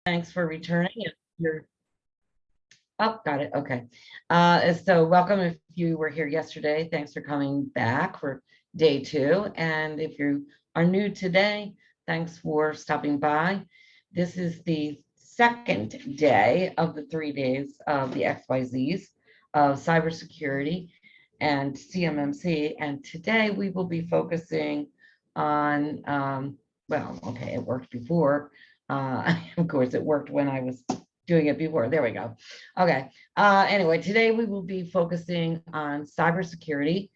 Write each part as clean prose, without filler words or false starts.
Thanks for returning. You're got it. Okay. So welcome if you were here yesterday. Thanks for coming back for day 2. And if you are new today, thanks for stopping by. This is the second day of the 3 days of the XYZs of cybersecurity and CMMC. And today we will be focusing on, well, okay, it worked before. Of course, it worked when I was doing it before. There we go. Okay. Anyway, today we will be focusing on cybersecurity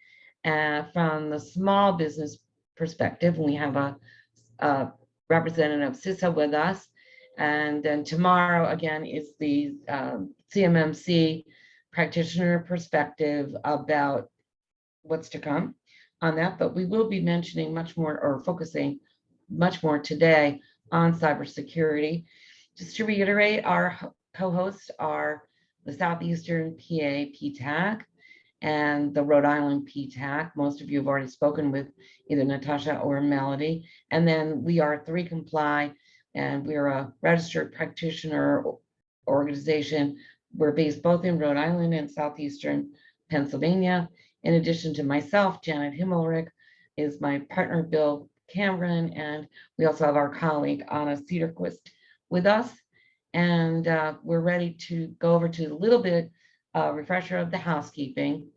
from the small business perspective. We have a representative CISA with us. And then tomorrow, again, is the CMMC practitioner perspective about what's to come on that. But we will be mentioning much more, or focusing much more today on cybersecurity. Just to reiterate, our co-hosts are the Southeastern PA PTAC and the Rhode Island PTAC. Most of you have already spoken with either Natasha or Melody. And then we are 3Comply, and we're a registered practitioner organization. We're based both in Rhode Island and Southeastern Pennsylvania. In addition to myself, Janet Himmelrich is my partner, Bill Cameron, and we also have our colleague Anna Cedarquist with us. And we're ready to go over to a little bit refresher of the housekeeping.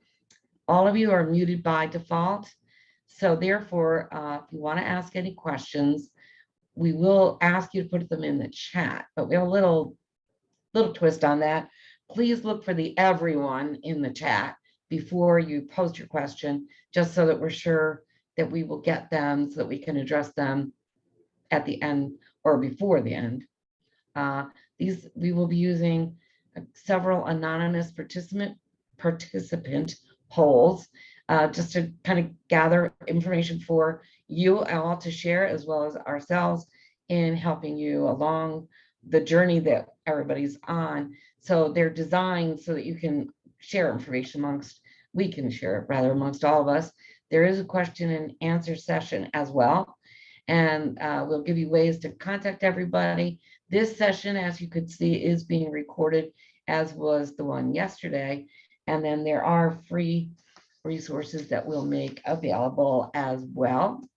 All of you are muted by default. So therefore, if you want to ask any questions, we will ask you to put them in the chat, but we have a little twist on that. Please look for the everyone in the chat before you post your question, just so that we're sure that we will get them so that we can address them at the end or before the end. We will be using several anonymous participant polls just to kind of gather information for you all to share, as well as ourselves, in helping you along the journey that everybody's on. So they're designed so that you can share information amongst all of us. There is a question and answer session as well. And we'll give you ways to contact everybody. This session, as you could see, is being recorded, as was the one yesterday. And then there are free resources that we'll make available as well.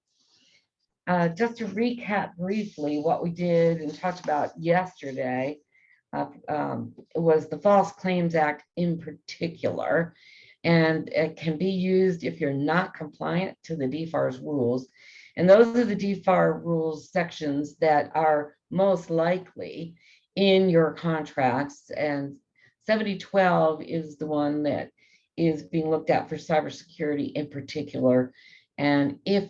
Just to recap briefly what we did and talked about yesterday, it was the False Claims Act in particular. And it can be used if you're not compliant to the DFARS rules. And those are the DFAR rules sections that are most likely in your contracts. And 7012 is the one that is being looked at for cybersecurity in particular. And if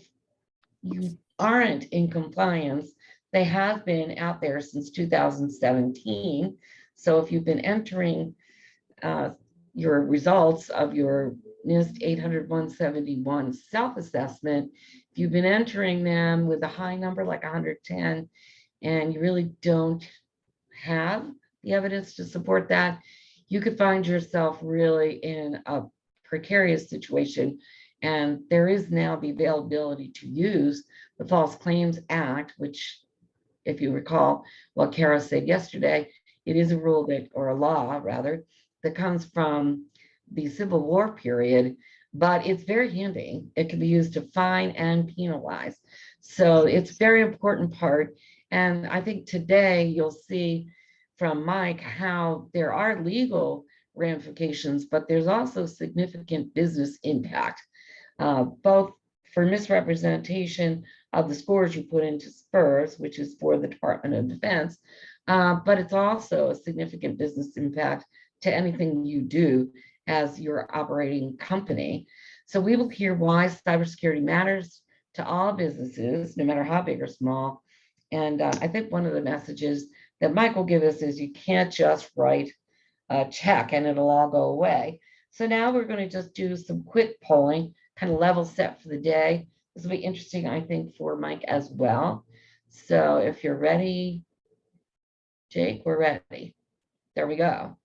you aren't in compliance, they have been out there since 2017. So if you've been entering your results of your NIST 800-171 self-assessment, if you've been entering them with a high number like 110 and you really don't have the evidence to support that, you could find yourself really in a precarious situation. And there is now the availability to use the False Claims Act, which, if you recall what Kara said yesterday, it is a rule that, or a law rather, that comes from the Civil War period, but it's very handy. It can be used to fine and penalize. So it's a very important part. And I think today you'll see from Mike how there are legal ramifications, but there's also significant business impact, both for misrepresentation of the scores you put into SPURS, which is for the Department of Defense, but it's also a significant business impact to anything you do as your operating company. So we will hear why cybersecurity matters to all businesses, no matter how big or small. And I think one of the messages that Mike will give us is you can't just write a check and it'll all go away. So now we're going to just do some quick polling, kind of level set for the day. This will be interesting, I think, for Mike as well. So if you're ready, Jake, we're ready. There we go.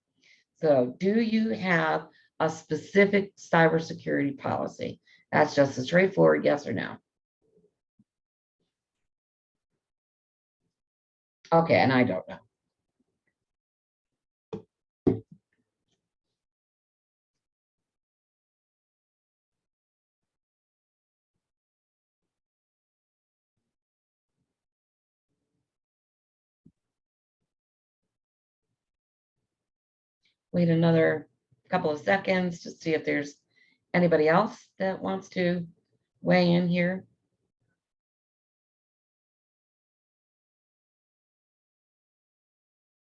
So do you have a specific cybersecurity policy? That's just a straightforward yes or no. Okay, and I don't know. wait another couple of seconds to see if there's anybody else that wants to weigh in here.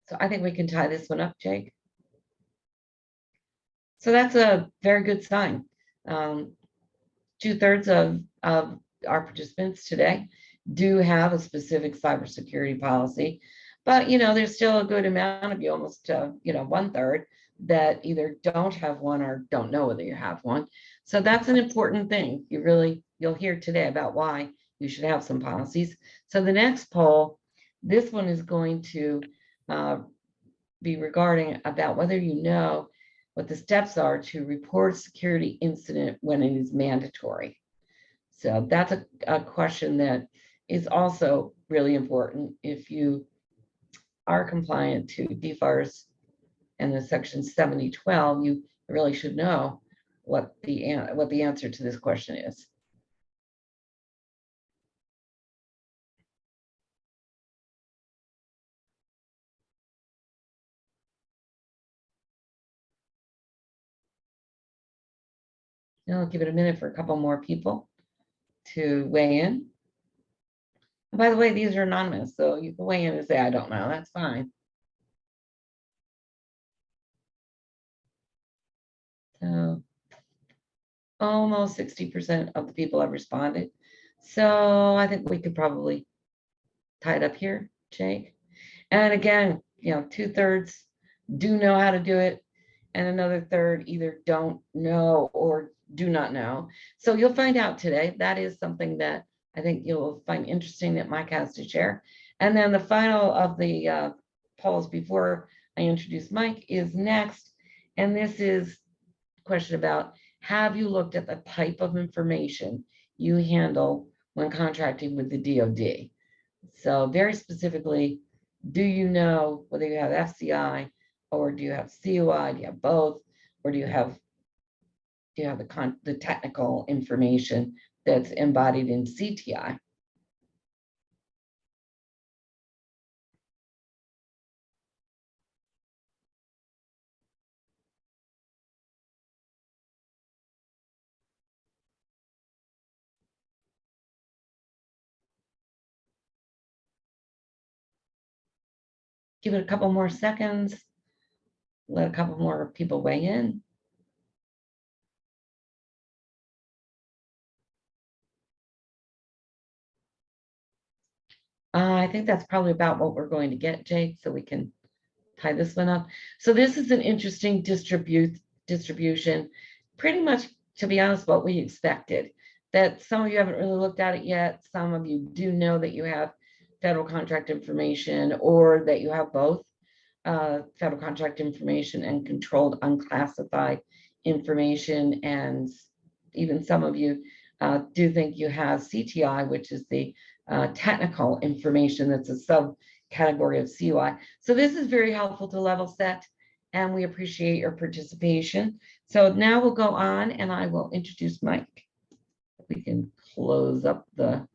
So I think we can tie this one up, Jake. So that's a very good sign. 2/3 of our participants today do have a specific cybersecurity policy, but there's still a good amount of you, almost 1/3, that either don't have one or don't know whether you have one. So that's an important thing. You'll hear today about why you should have some policies. So the next poll, this one is going to be regarding about whether you know what the steps are to report a security incident when it is mandatory. So that's a question that is also really important. If you are compliant to DFARS and the section 7012, you really should know what the answer to this question is. I'll give it a minute for a couple more people to weigh in. And by the way, these are anonymous, so you can weigh in and say, I don't know, that's fine. So almost 60% of the people have responded. So I think we could probably tie it up here, Jake. And again, 2/3 do know how to do it, and another third either don't know or do not know. So you'll find out today. That is something that I think you'll find interesting that Mike has to share. And then the final of the polls before I introduce Mike is next. And this is a question about, have you looked at the type of information you handle when contracting with the DoD? So very specifically, do you know whether you have FCI or do you have COI? Do you have both, or do you have the technical information that's embodied in CTI? Give it a couple more seconds. Let a couple more people weigh in. I think that's probably about what we're going to get, Jake, so we can tie this one up. So this is an interesting distribution, pretty much, to be honest, what we expected. That some of you haven't really looked at it yet. Some of you do know that you have federal contract information, or that you have both federal contract information and controlled unclassified information. And even some of you do think you have CTI, which is the technical information that's a subcategory of CUI. So this is very helpful to level set, and we appreciate your participation. So now we'll go on and I will introduce Mike. We can close up the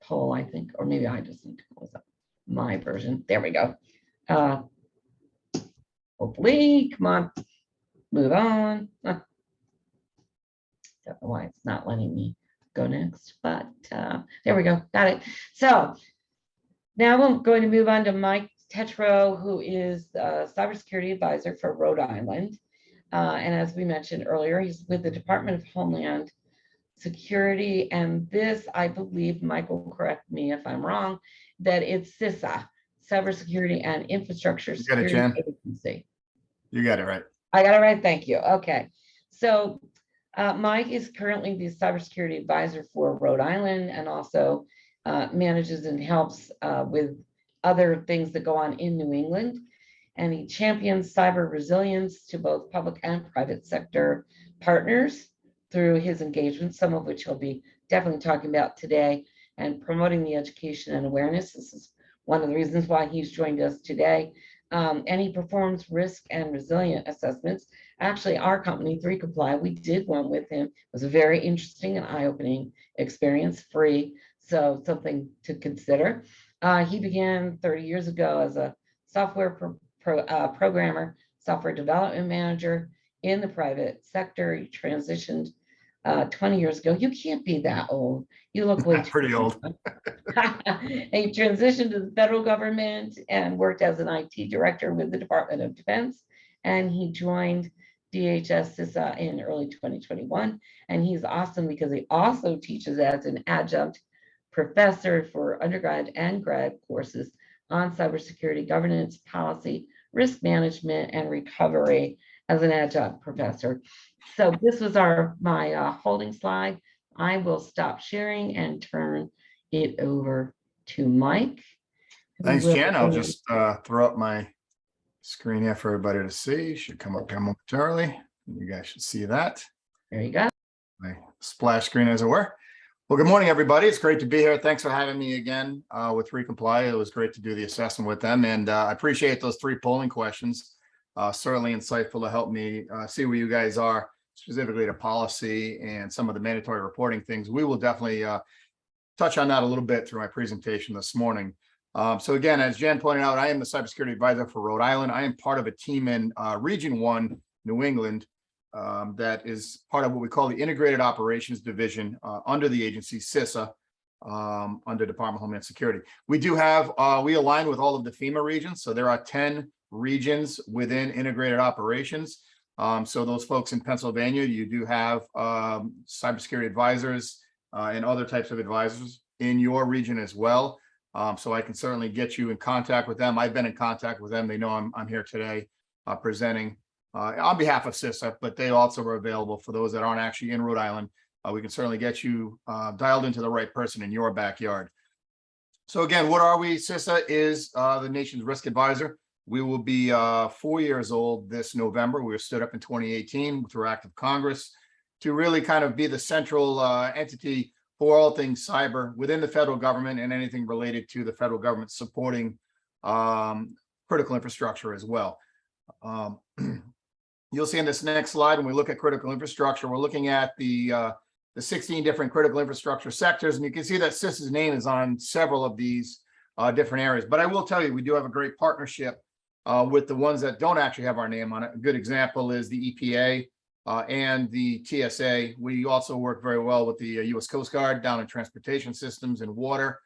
poll, I think, or maybe I just need to close up my version. There we go. Hopefully, come on, move on. Don't know why it's not letting me go next, but there we go, got it. So now I'm going to move on to Mike Tetro, who is a cybersecurity advisor for Rhode Island. And as we mentioned earlier, he's with the Department of Homeland Security. And this, I believe, Mike will correct me if I'm wrong, that it's CISA, Cybersecurity and Infrastructure Security Agency. You got it right. I got it right, thank you. Okay, so Mike is currently the cybersecurity advisor for Rhode Island, and also manages and helps with other things that go on in New England. And he champions cyber resilience to both public and private sector partners through his engagements, some of which he'll be definitely talking about today, and promoting the education and awareness. This is one of the reasons why he's joined us today. And he performs risk and resilient assessments. Actually, our company, 3Comply, we did one with him. It was a very interesting and eye-opening experience, free, so something to consider. He began 30 years ago as a software programmer, software development manager in the private sector. He transitioned 20 years ago. You can't be that old. You look way too Pretty old. young. And he transitioned to the federal government and worked as an IT director with the Department of Defense. And he joined DHS CISA in early 2021. And he's awesome because he also teaches as an adjunct professor for undergrad and grad courses on cybersecurity governance, policy, risk management, and recovery as an adjunct professor. So this was my holding slide. I will stop sharing and turn it over to Mike. Thanks, Jan. I'll just throw up my screen here for everybody to see. Should come up here momentarily. You guys should see that. There you go. My splash screen, as it were. Well, good morning, everybody. It's great to be here. Thanks for having me again with Recomply. It was great to do the assessment with them, and I appreciate those 3 polling questions. Certainly insightful to help me see where you guys are, specifically to policy and some of the mandatory reporting things. We will definitely touch on that a little bit through my presentation this morning. So again, as Jan pointed out, I am the cybersecurity advisor for Rhode Island. I am part of a team in Region 1, New England, that is part of what we call the Integrated Operations Division under the agency CISA, under Department of Homeland Security. We do have, we align with all of the FEMA regions. So there are 10 regions within Integrated Operations. So those folks in Pennsylvania, you do have cybersecurity advisors and other types of advisors in your region as well. So I can certainly get you in contact with them. I've been in contact with them. They know I'm here today presenting on behalf of CISA, but they also are available for those that aren't actually in Rhode Island. We can certainly get you dialed into the right person in your backyard. So again, what are we? CISA is the nation's risk advisor. We will be 4 years old this November. We were stood up in 2018 through act of Congress to really kind of be the central entity for all things cyber within the federal government and anything related to the federal government supporting critical infrastructure as well. You'll see in this next slide, when we look at critical infrastructure, we're looking at the 16 different critical infrastructure sectors, and you can see that CISA's name is on several of these different areas. But I will tell you, we do have a great partnership with the ones that don't actually have our name on it. A good example is the EPA and the TSA. We also work very well with the U.S. Coast Guard down in transportation systems and water.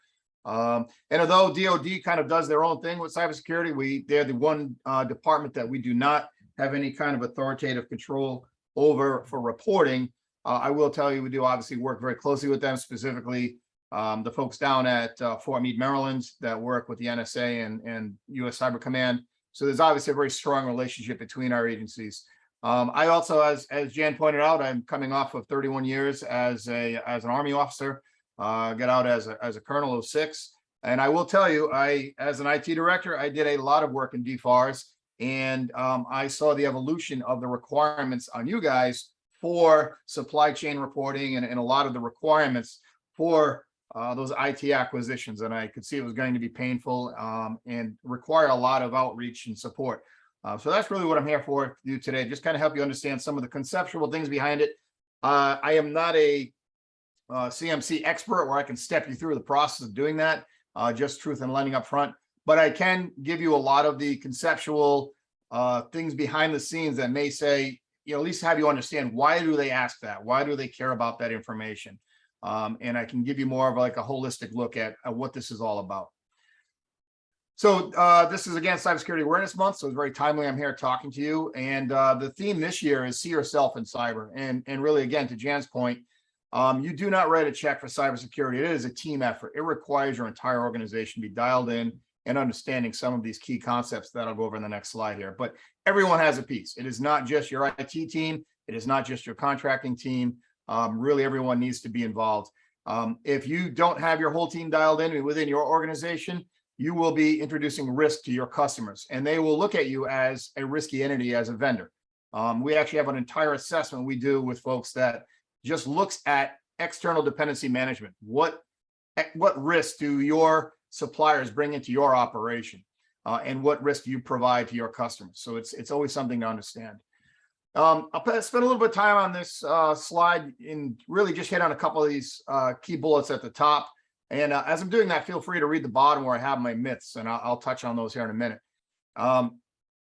And although DoD kind of does their own thing with cybersecurity, they're the one department that we do not have any kind of authoritative control over for reporting. I will tell you, we do obviously work very closely with them, specifically the folks down at Fort Meade, Maryland, that work with the NSA and U.S. Cyber Command. So there's obviously a very strong relationship between our agencies. I also, as Jan pointed out, I'm coming off of 31 years as an Army officer. Got out as a colonel of 6. And I will tell you, as an IT director, I did a lot of work in DFARS, and I saw the evolution of the requirements on you guys for supply chain reporting and a lot of the requirements for those IT acquisitions. And I could see it was going to be painful and require a lot of outreach and support. So that's really what I'm here for you today, just kind of help you understand some of the conceptual things behind it. I am not a CMC expert where I can step you through the process of doing that, just truth and lending up front. But I can give you a lot of the conceptual things behind the scenes that may say, at least have you understand, why do they ask that? Why do they care about that information? And I can give you more of like a holistic look at what this is all about. So this is, again, Cybersecurity Awareness Month, so it's very timely I'm here talking to you. And the theme this year is See Yourself in Cyber. And really, again, to Jan's point, you do not write a check for cybersecurity. It is a team effort. It requires your entire organization to be dialed in and understanding some of these key concepts that I'll go over in the next slide here. But everyone has a piece. It is not just your IT team. It is not just your contracting team. Really, everyone needs to be involved. If you don't have your whole team dialed in within your organization, you will be introducing risk to your customers, and they will look at you as a risky entity, as a vendor. We actually have an entire assessment we do with folks that just looks at external dependency management. What risk do your suppliers bring into your operation, and what risk do you provide to your customers? So it's always something to understand. I'll spend a little bit of time on this slide and really just hit on a couple of these key bullets at the top. And as I'm doing that, feel free to read the bottom where I have my myths, and I'll touch on those here in a minute.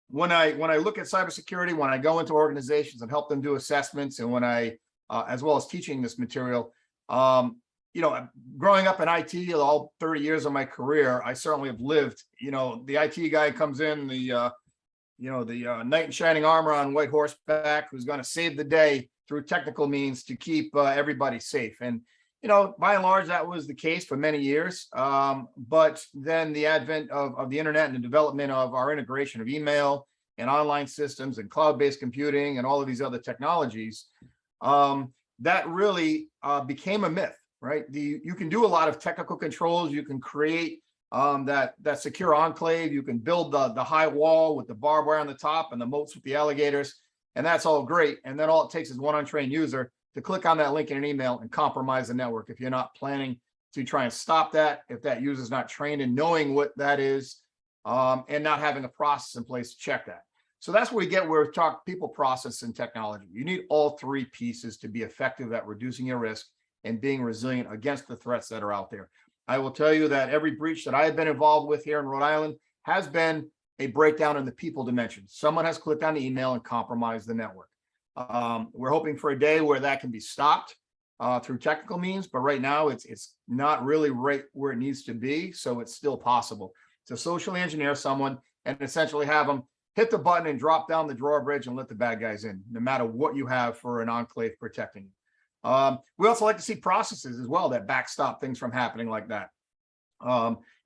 when I look at cybersecurity, when I go into organizations and help them do assessments, and when I as well as teaching this material, you know, growing up in IT all 30 years of my career, I certainly have lived, you know, the IT guy comes in, the knight in shining armor on white horseback, who's going to save the day through technical means to keep everybody safe. And, you know, by and large, that was the case for many years. But then the advent of the internet and the development of our integration of email and online systems and cloud-based computing and all of these other technologies, that really became a myth, right? You can do a lot of technical controls. You can create that secure enclave. You can build the high wall with the barbed wire on the top and the moats with the alligators, and that's all great. And then all it takes is one untrained user to click on that link in an email and compromise the network if you're not planning to try and stop that, if that user is not trained in knowing what that is, and not having a process in place to check that. So that's where we get where we talk people, process, and technology. You need all three pieces to be effective at reducing your risk and being resilient against the threats that are out there. I will tell you that every breach that I have been involved with here in Rhode Island has been a breakdown in the people dimension. Someone has clicked on the email and compromised the network. We're hoping for a day where that can be stopped through technical means, but right now it's not really right where it needs to be, so it's still possible to socially engineer someone and essentially have them hit the button and drop down the drawbridge and let the bad guys in, no matter what you have for an enclave protecting you. We also like to see processes as well that backstop things from happening like that.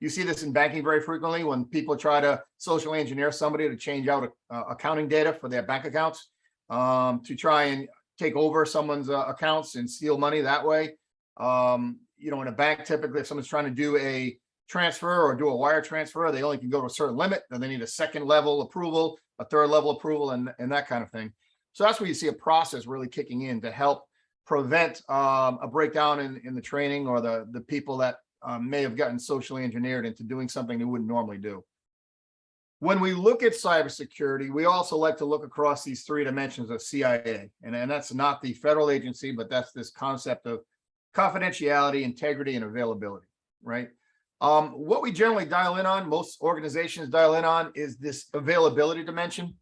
You see this in banking very frequently when people try to socially engineer somebody to change out accounting data for their bank accounts, to try and take over someone's accounts and steal money that way. You know, in a bank, typically, if someone's trying to do a transfer or do a wire transfer, they only can go to a certain limit. Then they need a second level approval, a third level approval, and that kind of thing. So that's where you see a process really kicking in to help prevent a breakdown in the training or the people that may have gotten socially engineered into doing something they wouldn't normally do. When we look at cybersecurity, we also like to look across these three dimensions of CIA, and that's not the federal agency, but that's this concept of confidentiality, integrity, and availability, right? What we generally dial in on, most organizations dial in on, is this availability dimension.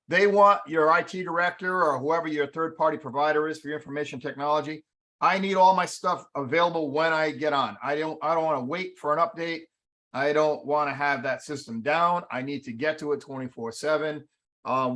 They want your IT director or whoever your third-party provider is for your information technology. I need all my stuff available when I get on. I don't want to wait for an update. I don't want to have that system down. I need to get to it 24/7.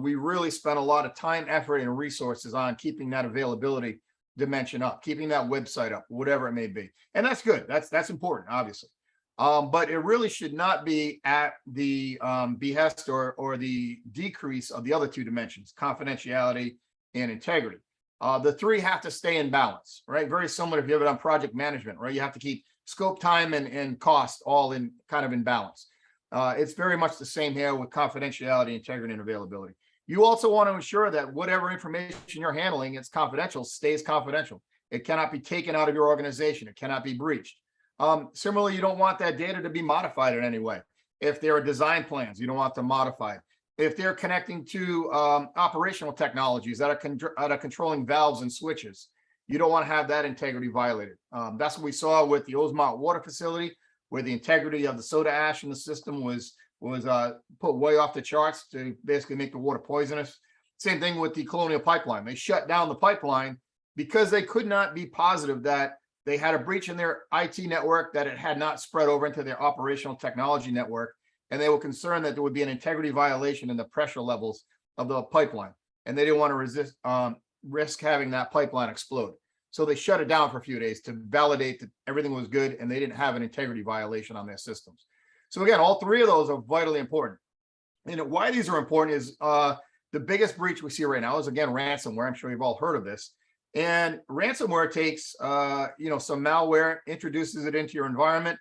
We really spend a lot of time, effort, and resources on keeping that availability dimension up, keeping that website up, whatever it may be. And that's good. That's important, obviously. But it really should not be at the behest or the decrease of the other two dimensions, confidentiality and integrity. The three have to stay in balance, right? Very similar if you have it on project management, right? You have to keep scope, time, and cost all in kind of in balance. It's very much the same here with confidentiality, integrity, and availability. You also want to ensure that whatever information you're handling, it's confidential, stays confidential. It cannot be taken out of your organization. It cannot be breached. Similarly, you don't want that data to be modified in any way. If there are design plans, you don't want them modified. If they're connecting to operational technologies that are controlling valves and switches, you don't want to have that integrity violated. That's what we saw with the Ozmont water facility, where the integrity of the soda ash in the system was put way off the charts to basically make the water poisonous. Same thing with the Colonial Pipeline. They shut down the pipeline because they could not be positive that they had a breach in their IT network, that it had not spread over into their operational technology network. And they were concerned that there would be an integrity violation in the pressure levels of the pipeline. And they didn't want to risk having that pipeline explode. So they shut it down for a few days to validate that everything was good and they didn't have an integrity violation on their systems. So again, all three of those are vitally important. And why these are important is the biggest breach we see right now is, again, ransomware. I'm sure you've all heard of this. And ransomware takes, some malware, introduces it into your environment.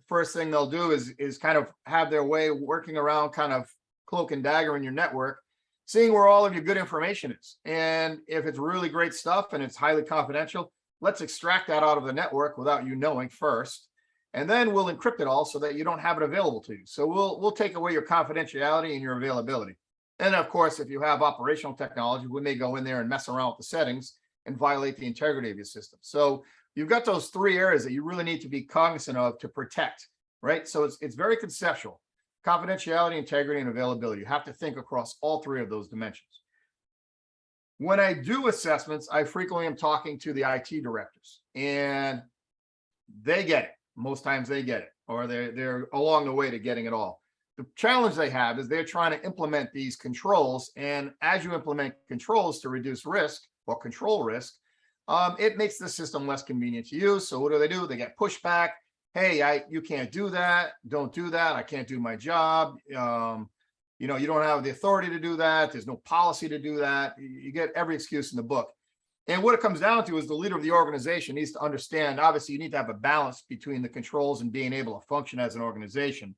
First thing they'll do is kind of have their way working around kind of cloak and dagger in your network, seeing where all of your good information is. And if it's really great stuff and it's highly confidential, let's extract that out of the network without you knowing first. And then we'll encrypt it all so that you don't have it available to you. So we'll take away your confidentiality and your availability. And of course, if you have operational technology, we may go in there and mess around with the settings and violate the integrity of your system. So you've got those three areas that you really need to be cognizant of to protect, right? So it's very conceptual. confidentiality, integrity, and availability. You have to think across all three of those dimensions. When I do assessments, I frequently am talking to the IT directors, and they get it. Most times they get it, or they're along the way to getting it all. The challenge they have is they're trying to implement these controls, and as you implement controls to reduce risk or control risk, it makes the system less convenient to use. So what do? They get pushback. Hey, you can't do that. Don't do that. I can't do my job. You don't have the authority to do that. There's no policy to do that. You get every excuse in the book. And what it comes down to is the leader of the organization needs to understand, obviously, you need to have a balance between the controls and being able to function as an organization.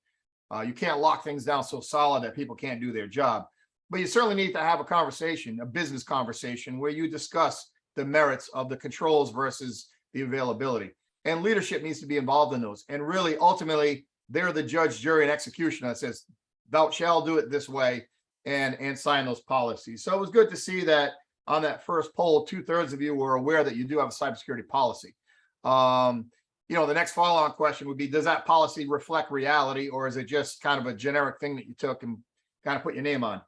You can't lock things down so solid that people can't do their job. But you certainly need to have a conversation, a business conversation, where you discuss the merits of the controls versus the availability. And leadership needs to be involved in those. And really, ultimately, they're the judge, jury, and executioner that says, thou shall do it this way, and sign those policies. So it was good to see that on that first poll, 2/3 of you were aware that you do have a cybersecurity policy. The next follow-on question would be, does that policy reflect reality, or is it just kind of a generic thing that you took and kind of put your name on?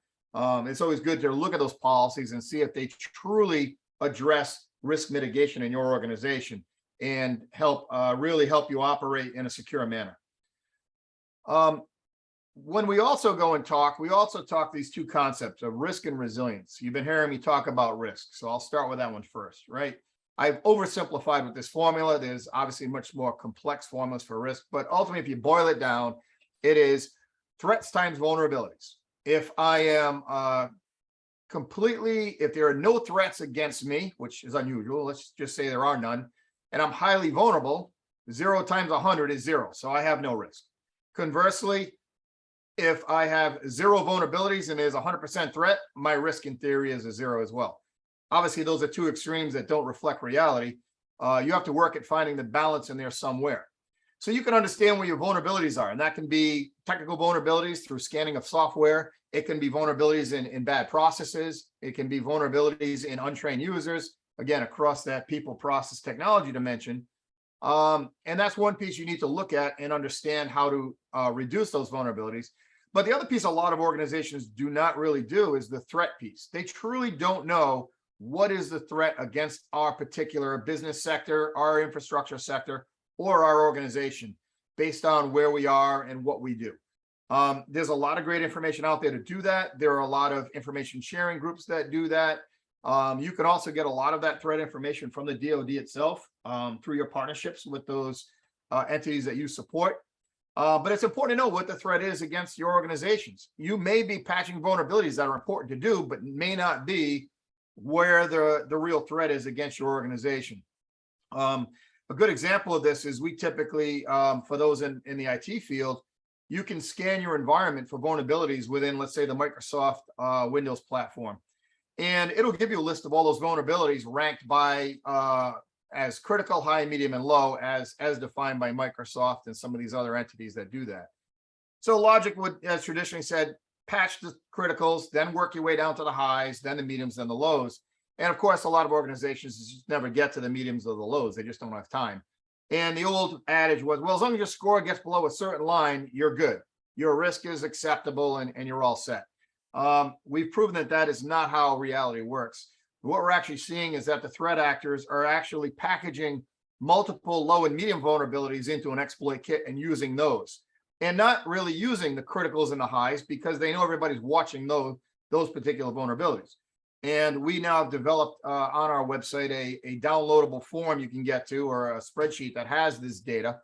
It's always good to look at those policies and see if they truly address risk mitigation in your organization and really help you operate in a secure manner. When we also go and talk, we also talk these two concepts of risk and resilience. You've been hearing me talk about risk, so I'll start with that one first, right? I've oversimplified with this formula. There's obviously much more complex formulas for risk, but ultimately, if you boil it down, it is threats times vulnerabilities. If I am if there are no threats against me, which is unusual, let's just say there are none, and I'm highly vulnerable, 0 times 100 is 0, so I have no risk. Conversely, if I have 0 vulnerabilities and there's 100% threat, my risk in theory is a 0 as well. Obviously, those are two extremes that don't reflect reality. You have to work at finding the balance in there somewhere. So you can understand where your vulnerabilities are, and that can be technical vulnerabilities through scanning of software. It can be vulnerabilities in bad processes. It can be vulnerabilities in untrained users, again, across that people, process, technology dimension. And that's one piece you need to look at and understand how to reduce those vulnerabilities. But the other piece a lot of organizations do not really do is the threat piece. They truly don't know what is the threat against our particular business sector, our infrastructure sector, or our organization based on where we are and what we do. There's a lot of great information out there to do that. There are a lot of information sharing groups that do that. You can also get a lot of that threat information from the DoD itself through your partnerships with those entities that you support. But it's important to know what the threat is against your organizations. You may be patching vulnerabilities that are important to do, but may not be where the real threat is against your organization. A good example of this is we typically, for those in the IT field, you can scan your environment for vulnerabilities within, let's say, the Microsoft Windows platform. And it'll give you a list of all those vulnerabilities ranked by as critical, high, medium, and low as defined by Microsoft and some of these other entities that do that. So logic would, as traditionally said, patch the criticals, then work your way down to the highs, then the mediums, then the lows. And of course, a lot of organizations just never get to the mediums or the lows. They just don't have time. And the old adage was, well, as long as your score gets below a certain line, you're good. Your risk is acceptable and you're all set. We've proven that that is not how reality works. What we're actually seeing is that the threat actors are actually packaging multiple low and medium vulnerabilities into an exploit kit and using those, and not really using the criticals and the highs because they know everybody's watching those particular vulnerabilities. And we now have developed on our website a downloadable form you can get to, or a spreadsheet that has this data.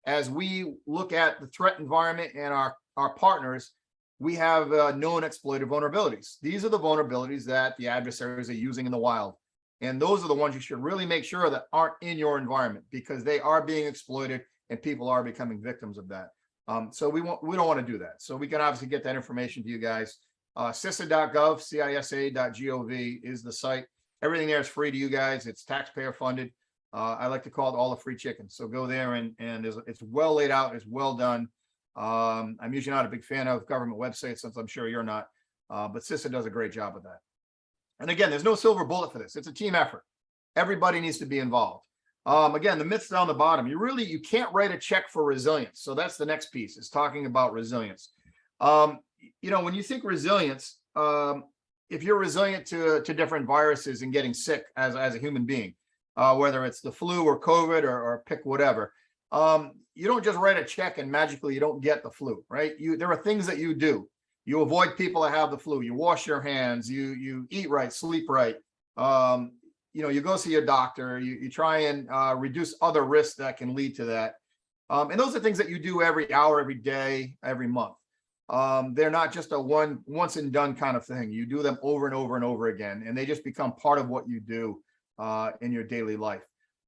As we look at the threat environment and our partners, we have known exploited vulnerabilities. These are the vulnerabilities that the adversaries are using in the wild. And those are the ones you should really make sure that aren't in your environment, because they are being exploited and people are becoming victims of that. So we don't want to do that. So we can obviously get that information to you guys. CISA.gov, CISA.gov is the site. Everything there is free to you guys. It's taxpayer funded. I like to call it all the free chicken. So go there and it's well laid out. It's well done. I'm usually not a big fan of government websites, since I'm sure you're not, but CISA does a great job with that. And again, there's no silver bullet for this. It's a team effort. Everybody needs to be involved. Again, the myths down the bottom, you can't write a check for resilience. So that's the next piece, is talking about resilience. When you think resilience, if you're resilient to different viruses and getting sick as a human being, whether it's the flu or COVID or pick whatever, you don't just write a check and magically you don't get the flu, right? There are things that you do. You avoid people that have the flu. You wash your hands. You eat right, sleep right. You go see your doctor. You try and reduce other risks that can lead to that. And those are things that you do every hour, every day, every month. They're not just a once and done kind of thing. You do them over and over and over again, and they just become part of what you do in your daily life.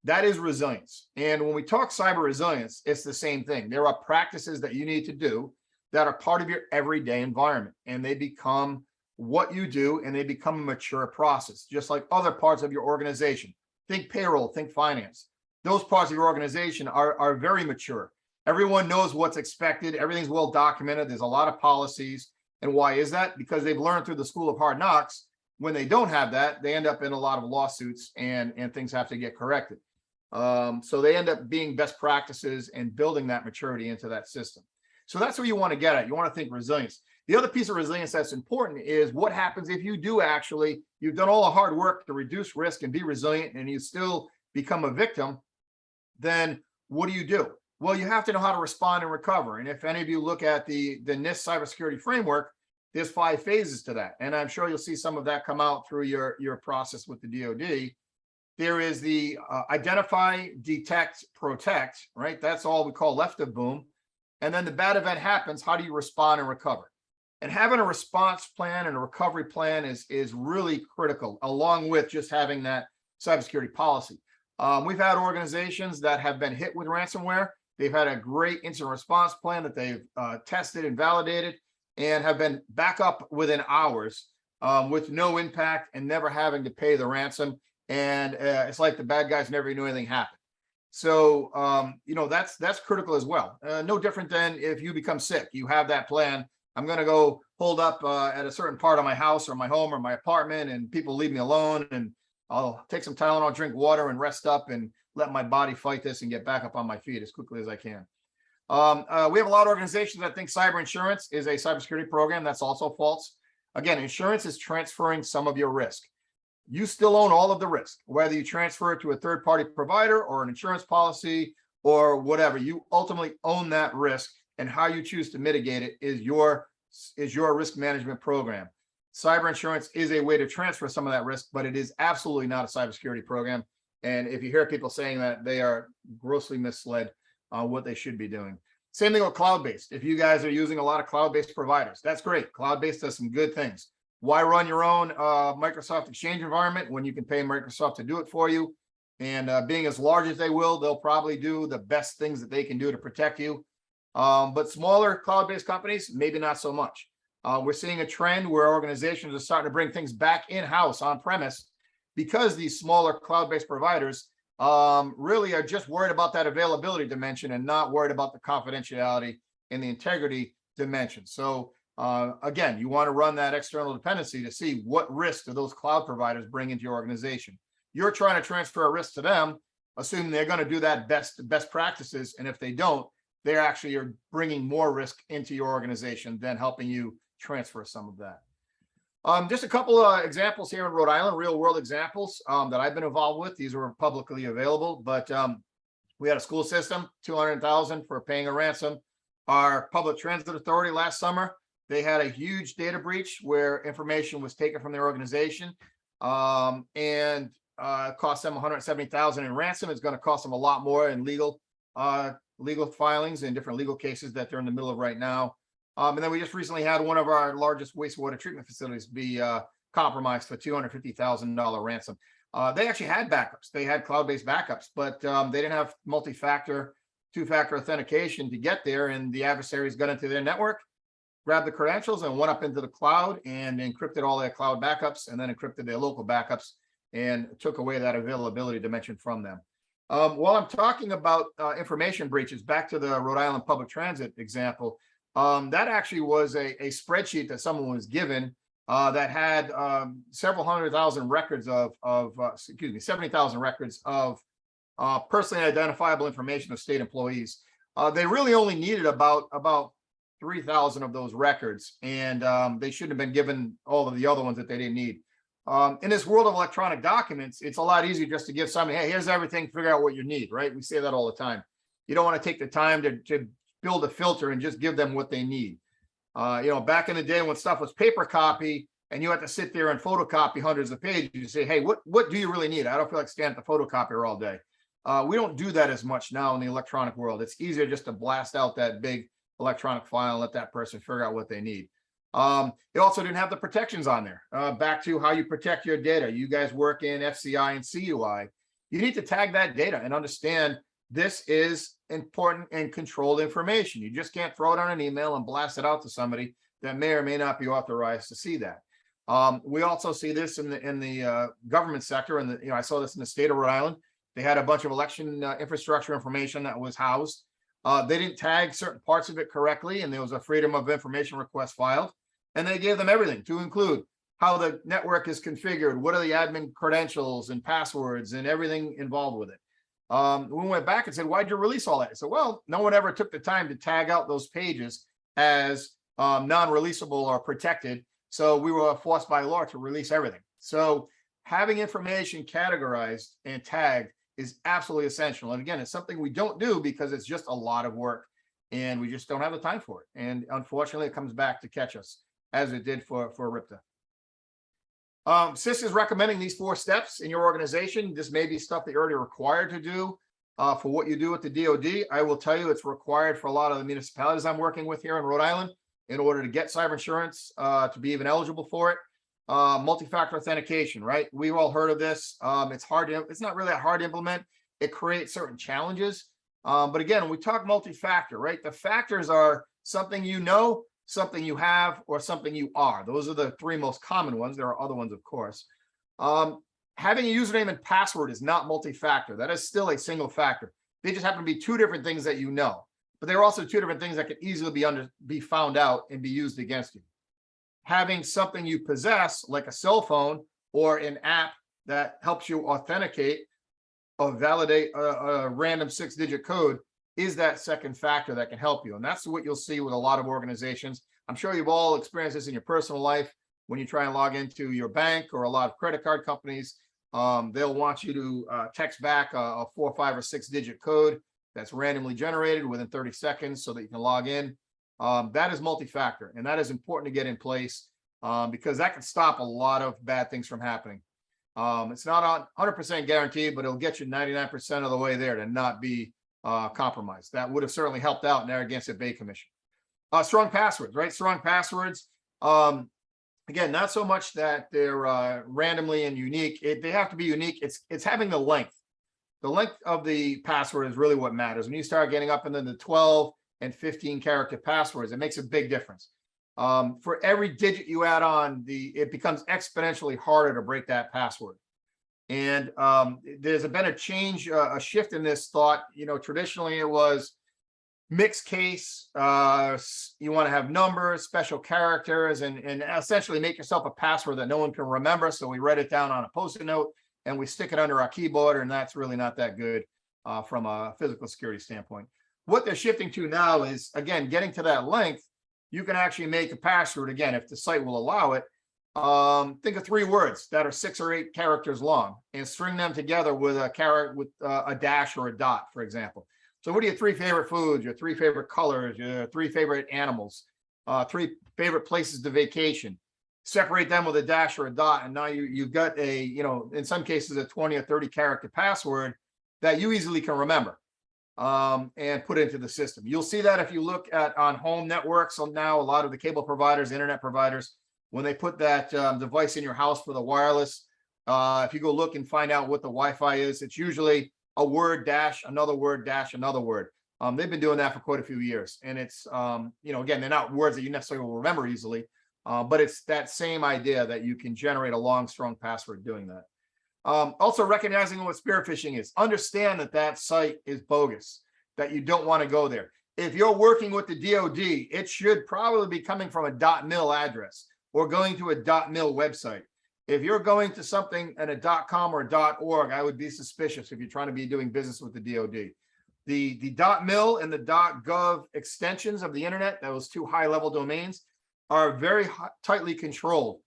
That is resilience. And when we talk cyber resilience, it's the same thing. There are practices that you need to do that are part of your everyday environment, and they become what you do, and they become a mature process, just like other parts of your organization. Think payroll, think finance. Those parts of your organization are very mature. Everyone knows what's expected. Everything's well documented. There's a lot of policies. And why is that? Because they've learned through the school of hard knocks. When they don't have that, they end up in a lot of lawsuits and things have to get corrected. So they end up being best practices and building that maturity into that system. So that's what you want to get at. You want to think resilience. The other piece of resilience that's important is what happens if you do you've done all the hard work to reduce risk and be resilient, and you still become a victim. Then what do? Well, you have to know how to respond and recover. And if any of you look at the NIST cybersecurity framework, there's 5 phases to that. And I'm sure you'll see some of that come out through your process with the DoD. There is the identify, detect, protect, right? That's all we call left of boom. And then the bad event happens. How do you respond and recover? And having a response plan and a recovery plan is really critical, along with just having that cybersecurity policy. We've had organizations that have been hit with ransomware. They've had a great incident response plan that they've tested and validated and have been back up within hours with no impact and never having to pay the ransom. And it's like the bad guys never knew anything happened. So, that's critical as well. No different than if you become sick, you have that plan. I'm going to go hold up at a certain part of my house or my home or my apartment, and people leave me alone, and I'll take some Tylenol, drink water, and rest up and let my body fight this and get back up on my feet as quickly as I can. We have a lot of organizations that think cyber insurance is a cybersecurity program. That's also false. Again, insurance is transferring some of your risk. You still own all of the risk, whether you transfer it to a third-party provider or an insurance policy or whatever. You ultimately own that risk, and how you choose to mitigate it is your risk management program. Cyber insurance is a way to transfer some of that risk, but it is absolutely not a cybersecurity program. And if you hear people saying that, they are grossly misled on what they should be doing. Same thing with cloud-based. If you guys are using a lot of cloud-based providers, that's great. Cloud-based does some good things. Why run your own Microsoft Exchange environment when you can pay Microsoft to do it for you? And being as large as they will, they'll probably do the best things that they can do to protect you. But smaller cloud-based companies, maybe not so much. We're seeing a trend where organizations are starting to bring things back in-house on premise because these smaller cloud-based providers really are just worried about that availability dimension and not worried about the confidentiality and the integrity dimension. So again, you want to run that external dependency to see what risk do those cloud providers bring into your organization. You're trying to transfer a risk to them, assuming they're going to do that best practices. And if they don't, they actually are bringing more risk into your organization than helping you transfer some of that. Just a couple of examples here in Rhode Island, real world examples that I've been involved with. These were publicly available, but we had a school system, $200,000 for paying a ransom. Our public transit authority last summer, they had a huge data breach where information was taken from their organization and cost them $170,000 in ransom. It's going to cost them a lot more in legal filings and different legal cases that they're in the middle of right now. And then we just recently had one of our largest wastewater treatment facilities be compromised for $250,000 ransom. They actually had backups. They had cloud-based backups, but they didn't have multi-factor, two-factor authentication to get there. And the adversaries got into their network, grabbed the credentials and went up into the cloud and encrypted all their cloud backups and then encrypted their local backups and took away that availability dimension from them. While I'm talking about information breaches, back to the Rhode Island public transit example, that actually was a spreadsheet that someone was given that had several 100,000 records of 70,000 records of personally identifiable information of state employees. They really only needed about 3,000 of those records, and they shouldn't have been given all of the other ones that they didn't need. In this world of electronic documents, it's a lot easier just to give somebody, hey, here's everything, figure out what you need, right? We say that all the time. You don't want to take the time to build a filter and just give them what they need. Back in the day when stuff was paper copy and you had to sit there and photocopy hundreds of pages, you say, hey, what do you really need? I don't feel like standing at the photocopier all day. We don't do that as much now in the electronic world. It's easier just to blast out that big electronic file and let that person figure out what they need. It also didn't have the protections on there. Back to how you protect your data. You guys work in FCI and CUI. You need to tag that data and understand this is important and controlled information. You just can't throw it on an email and blast it out to somebody that may or may not be authorized to see that. We also see this in the government sector, and I saw this in the state of Rhode Island. They had a bunch of election infrastructure information that was housed. They didn't tag certain parts of it correctly, and there was a freedom of information request filed. And they gave them everything to include how the network is configured, what are the admin credentials and passwords and everything involved with it. We went back and said, why'd you release all that? So, well, no one ever took the time to tag out those pages as non-releasable or protected. So we were forced by law to release everything. So having information categorized and tagged is absolutely essential. And again, it's something we don't do because it's just a lot of work and we just don't have the time for it. And unfortunately, it comes back to catch us as it did for RIPTA. CIS is recommending these 4 steps in your organization. This may be stuff that you're already required to do for what you do with the DoD. I will tell you it's required for a lot of the municipalities I'm working with here in Rhode Island in order to get cyber insurance, to be even eligible for it. Multi-factor authentication, right? We've all heard of this. It's not really that hard to implement. It creates certain challenges. But again, when we talk multi-factor, right? The factors are something you know, something you have, or something you are. Those are the 3 most common ones. There are other ones, of course. Having a username and password is not multi-factor. That is still a single factor. They just happen to be 2 different things that you know. But they're also 2 different things that can easily be found out and be used against you. Having something you possess, like a cell phone or an app that helps you authenticate or validate a random 6-digit code, is that second factor that can help you. And that's what you'll see with a lot of organizations. I'm sure you've all experienced this in your personal life when you try and log into your bank or a lot of credit card companies. They'll want you to text back a 4, 5, or 6-digit code that's randomly generated within 30 seconds so that you can log in. That is multi-factor, and that is important to get in place because that can stop a lot of bad things from happening. It's not 100% guaranteed, but it'll get you 99% of the way there to not be compromised. That would have certainly helped out in Narragansett Bay Commission. Strong passwords, right? Strong passwords. Again, not so much that they're randomly and unique. They have to be unique. It's having the length. The length of the password is really what matters. When you start getting up into the 12 and 15 character passwords, it makes a big difference. For every digit you add on, it becomes exponentially harder to break that password. And there's been a change, a shift in this thought. Traditionally it was mixed case. You want to have numbers, special characters, and essentially make yourself a password that no one can remember. So we write it down on a Post-it note and we stick it under our keyboard, and that's really not that good from a physical security standpoint. What they're shifting to now is, again, getting to that length. You can actually make a password, again, if the site will allow it. Think of 3 words that are 6 or 8 characters long and string them together with a dash or a dot, for example. So what are your 3 favorite foods, your 3 favorite colors, your 3 favorite animals, 3 favorite places to vacation? Separate them with a dash or a dot, and now you've got in some cases, a 20 or 30 character password that you easily can remember and put into the system. You'll see that if you look on home networks. So now a lot of the cable providers, internet providers, when they put that device in your house for the wireless, if you go look and find out what the Wi-Fi is, it's usually a word dash another word dash another word. They've been doing that for quite a few years, and it's again, they're not words that you necessarily will remember easily, but it's that same idea that you can generate a long, strong password doing that. Also recognizing what spear phishing is. Understand that site is bogus, that you don't want to go there. If you're working with the DoD, it should probably be coming from a .mil address or going to a .mil website. If you're going to something at a .com or a .org, I would be suspicious if you're trying to be doing business with the DoD. The .mil and the .gov extensions of the internet, those two high-level domains, are very tightly controlled.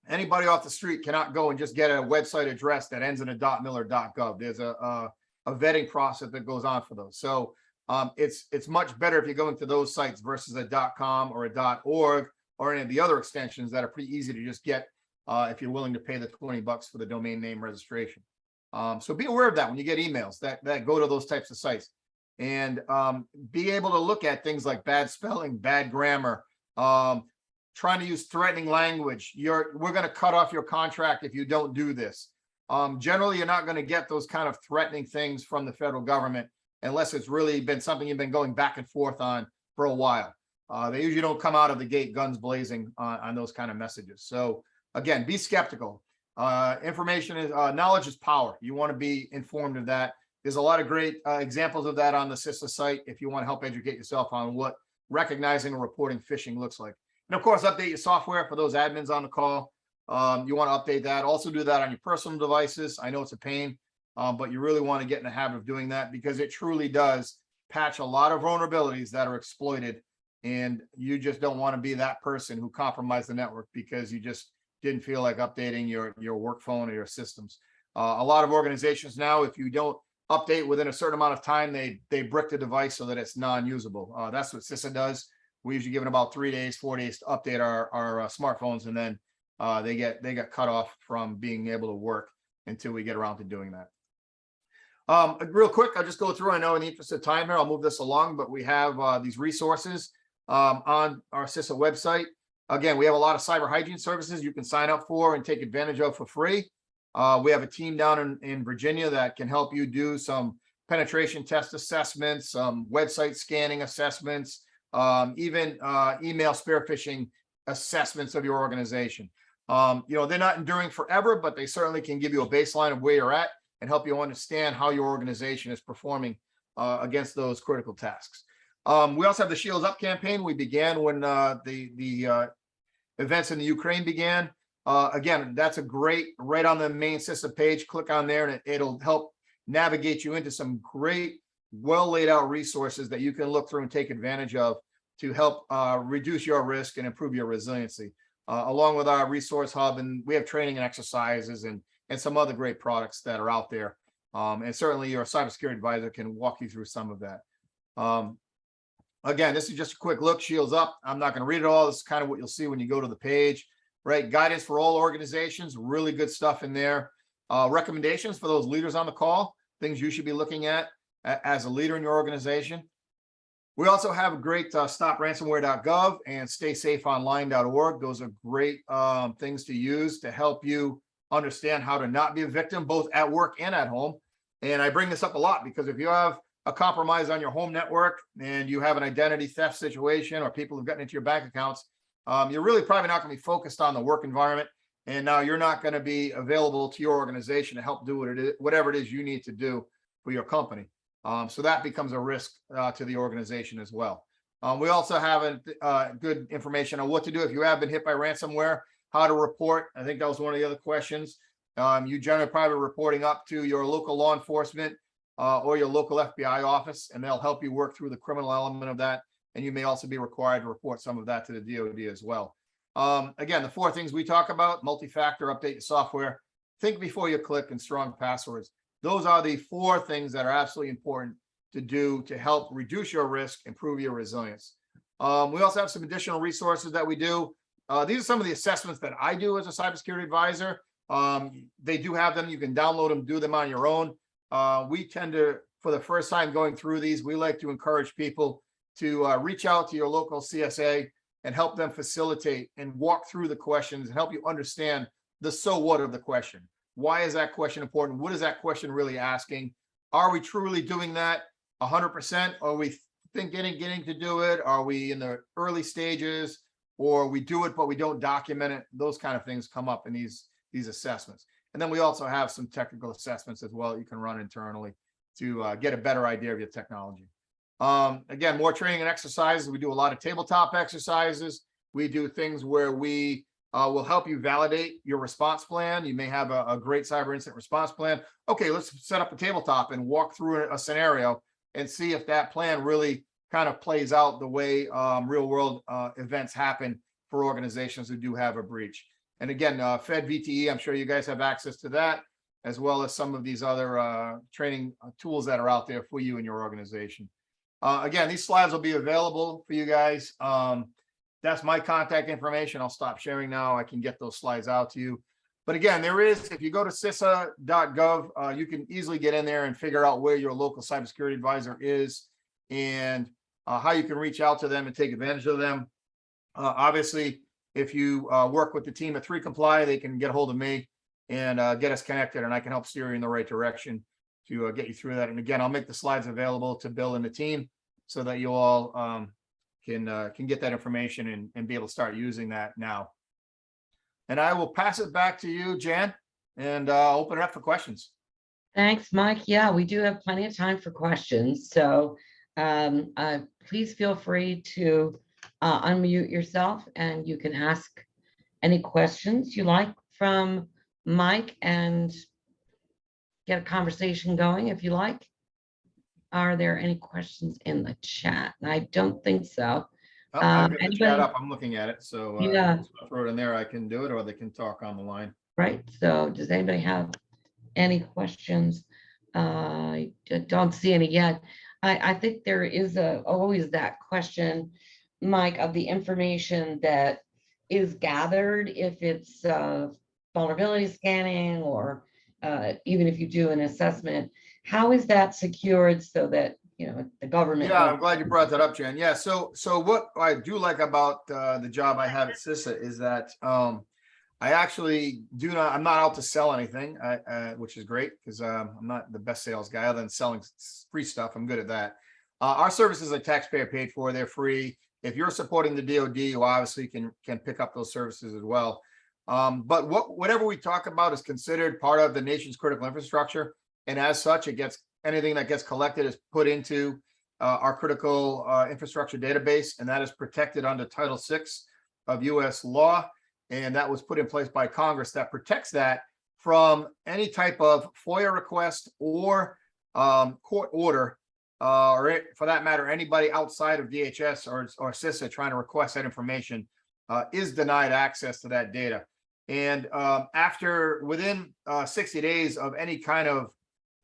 Anybody off the street cannot go and just get a website address that ends in a .mil or .gov. There's a vetting process that goes on for those. So it's much better if you're going to those sites versus a .com or a .org or any of the other extensions that are pretty easy to just get if you're willing to pay the $20 for the domain name registration. So be aware of that when you get emails that go to those types of sites, and be able to look at things like bad spelling, bad grammar, trying to use threatening language. We're going to cut off your contract if you don't do this. Generally, you're not going to get those kind of threatening things from the federal government unless it's really been something you've been going back and forth on for a while. They usually don't come out of the gate guns blazing on those kind of messages. So again, be skeptical. Information is knowledge is power. You want to be informed of that. There's a lot of great examples of that on the CISA site if you want to help educate yourself on what recognizing and reporting phishing looks like. And of course, update your software for those admins on the call. You want to update that. Also do that on your personal devices. I know it's a pain, but you really want to get in the habit of doing that because it truly does patch a lot of vulnerabilities that are exploited. And you just don't want to be that person who compromised the network because you just didn't feel like updating your work phone or your systems. A lot of organizations now, if you don't update within a certain amount of time, they brick the device so that it's non-usable. That's what CISA does. We usually give it about 3 days, 4 days to update our smartphones, and then they get cut off from being able to work until we get around to doing that. Real quick, I'll just go through. I know in the interest of time here, I'll move this along, but we have these resources on our CISA website. Again, we have a lot of cyber hygiene services you can sign up for and take advantage of for free. We have a team down in Virginia that can help you do some penetration test assessments, some website scanning assessments, even email spear phishing assessments of your organization. They're not enduring forever, but they certainly can give you a baseline of where you're at and help you understand how your organization is performing against those critical tasks. We also have the Shields Up campaign. We began when the events in the Ukraine began. Again, that's a great, right on the main CISA page, click on there and it'll help navigate you into some great, well laid out resources that you can look through and take advantage of to help reduce your risk and improve your resiliency, along with our resource hub. And we have training and exercises and some other great products that are out there. And certainly your cybersecurity advisor can walk you through some of that. Again, this is just a quick look, Shields Up. I'm not going to read it all. This is kind of what you'll see when you go to the page, right? Guidance for all organizations, really good stuff in there. Recommendations for those leaders on the call, things you should be looking at as a leader in your organization. We also have a great stopransomware.gov and staysafeonline.org. Those are great things to use to help you understand how to not be a victim, both at work and at home. And I bring this up a lot because if you have a compromise on your home network and you have an identity theft situation or people have gotten into your bank accounts, you're really probably not going to be focused on the work environment. And now you're not going to be available to your organization to help do whatever it is you need to do for your company. So that becomes a risk to the organization as well. We also have good information on what to do if you have been hit by ransomware, how to report. I think that was one of the other questions. You generally probably reporting up to your local law enforcement or your local FBI office, and they'll help you work through the criminal element of that. And you may also be required to report some of that to the DoD as well. Again, the 4 things we talk about: multi-factor, update your software, think before you click, and strong passwords. Those are the 4 things that are absolutely important to do to help reduce your risk, improve your resilience. We also have some additional resources that we do. These are some of the assessments that I do as a cybersecurity advisor. They do have them. You can download them, do them on your own. We tend to, for the first time going through these, we like to encourage people to reach out to your local CSA and help them facilitate and walk through the questions and help you understand the so what of the question. Why is that question important? What is that question really asking? Are we truly doing that 100%? Are we getting to do it? Are we in the early stages? Or we do it, but we don't document it? Those kind of things come up in these assessments. And then we also have some technical assessments as well you can run internally to get a better idea of your technology. Again, more training and exercises. We do a lot of tabletop exercises. We do things where we will help you validate your response plan. You may have a great cyber incident response plan. Okay, let's set up a tabletop and walk through a scenario and see if that plan really kind of plays out the way real world events happen for organizations who do have a breach. And again, Fed VTE, I'm sure you guys have access to that, as well as some of these other training tools that are out there for you and your organization. Again, these slides will be available for you guys. That's my contact information. I'll stop sharing now. I can get those slides out to you. But again, there is, if you go to CISA.gov, you can easily get in there and figure out where your local cybersecurity advisor is and how you can reach out to them and take advantage of them. Obviously, if you work with the team at 3Comply, they can get a hold of me and get us connected, and I can help steer you in the right direction to get you through that. And again, I'll make the slides available to Bill and the team so that you all can get that information and be able to start using that now. And I will pass it back to you, Jan, and open it up for questions. Thanks, Mike. Yeah, we do have plenty of time for questions. So please feel free to unmute yourself and you can ask any questions you like from Mike and get a conversation going if you like. Are there any questions in the chat? I don't think so. I've got the chat up. I'm looking at it. So yeah, throw it in there. I can do it, or they can talk on the line. Right. So does anybody have any questions? I don't see any yet. I think there is always that question, Mike, of the information that is gathered, if it's vulnerability scanning or even if you do an assessment, how is that secured so that, you know, the government? Yeah, I'm glad you brought that up, Jan. Yeah, so what I do like about the job I have at CISA is that I actually I'm not out to sell anything, which is great because I'm not the best sales guy other than selling free stuff. I'm good at that. Our services are taxpayer paid for, they're free. If you're supporting the DoD, you obviously can pick up those services as well. But whatever we talk about is considered part of the nation's critical infrastructure. And as such, anything that gets collected is put into our critical infrastructure database, and that is protected under Title VI of US law. And that was put in place by Congress that protects that from any type of FOIA request or court order, or for that matter, anybody outside of DHS or CISA trying to request that information is denied access to that data. And within 60 days of any kind of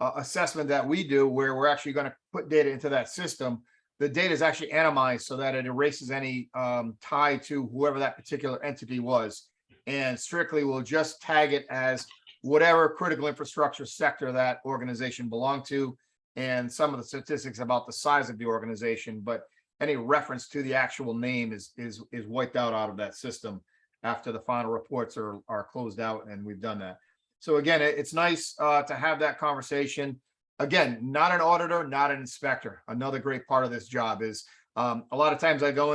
assessment that we do, where we're actually going to put data into that system, the data is actually anonymized so that it erases any tie to whoever that particular entity was, and strictly will just tag it as whatever critical infrastructure sector that organization belonged to, and some of the statistics about the size of the organization, but any reference to the actual name is wiped out of that system after the final reports are closed out, and we've done that. So again, it's nice to have that conversation. Again, not an auditor, not an inspector. Another great part of this job is a lot of times I go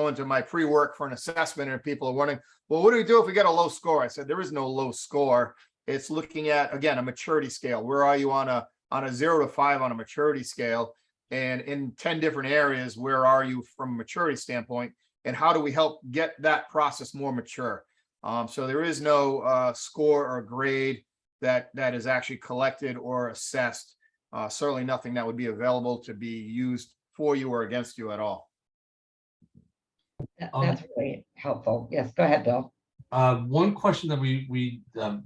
into my pre-work for an assessment, and people are wondering, well, what do we do if we get a low score? I said, there is no low score. It's looking at, again, a maturity scale. Where are you on a 0 to 5 on a maturity scale? And in 10 different areas, where are you from a maturity standpoint? And how do we help get that process more mature? So there is no score or grade that is actually collected or assessed. Certainly nothing that would be available to be used for you or against you at all. That's really helpful. Yes, go ahead, Bill. One question that we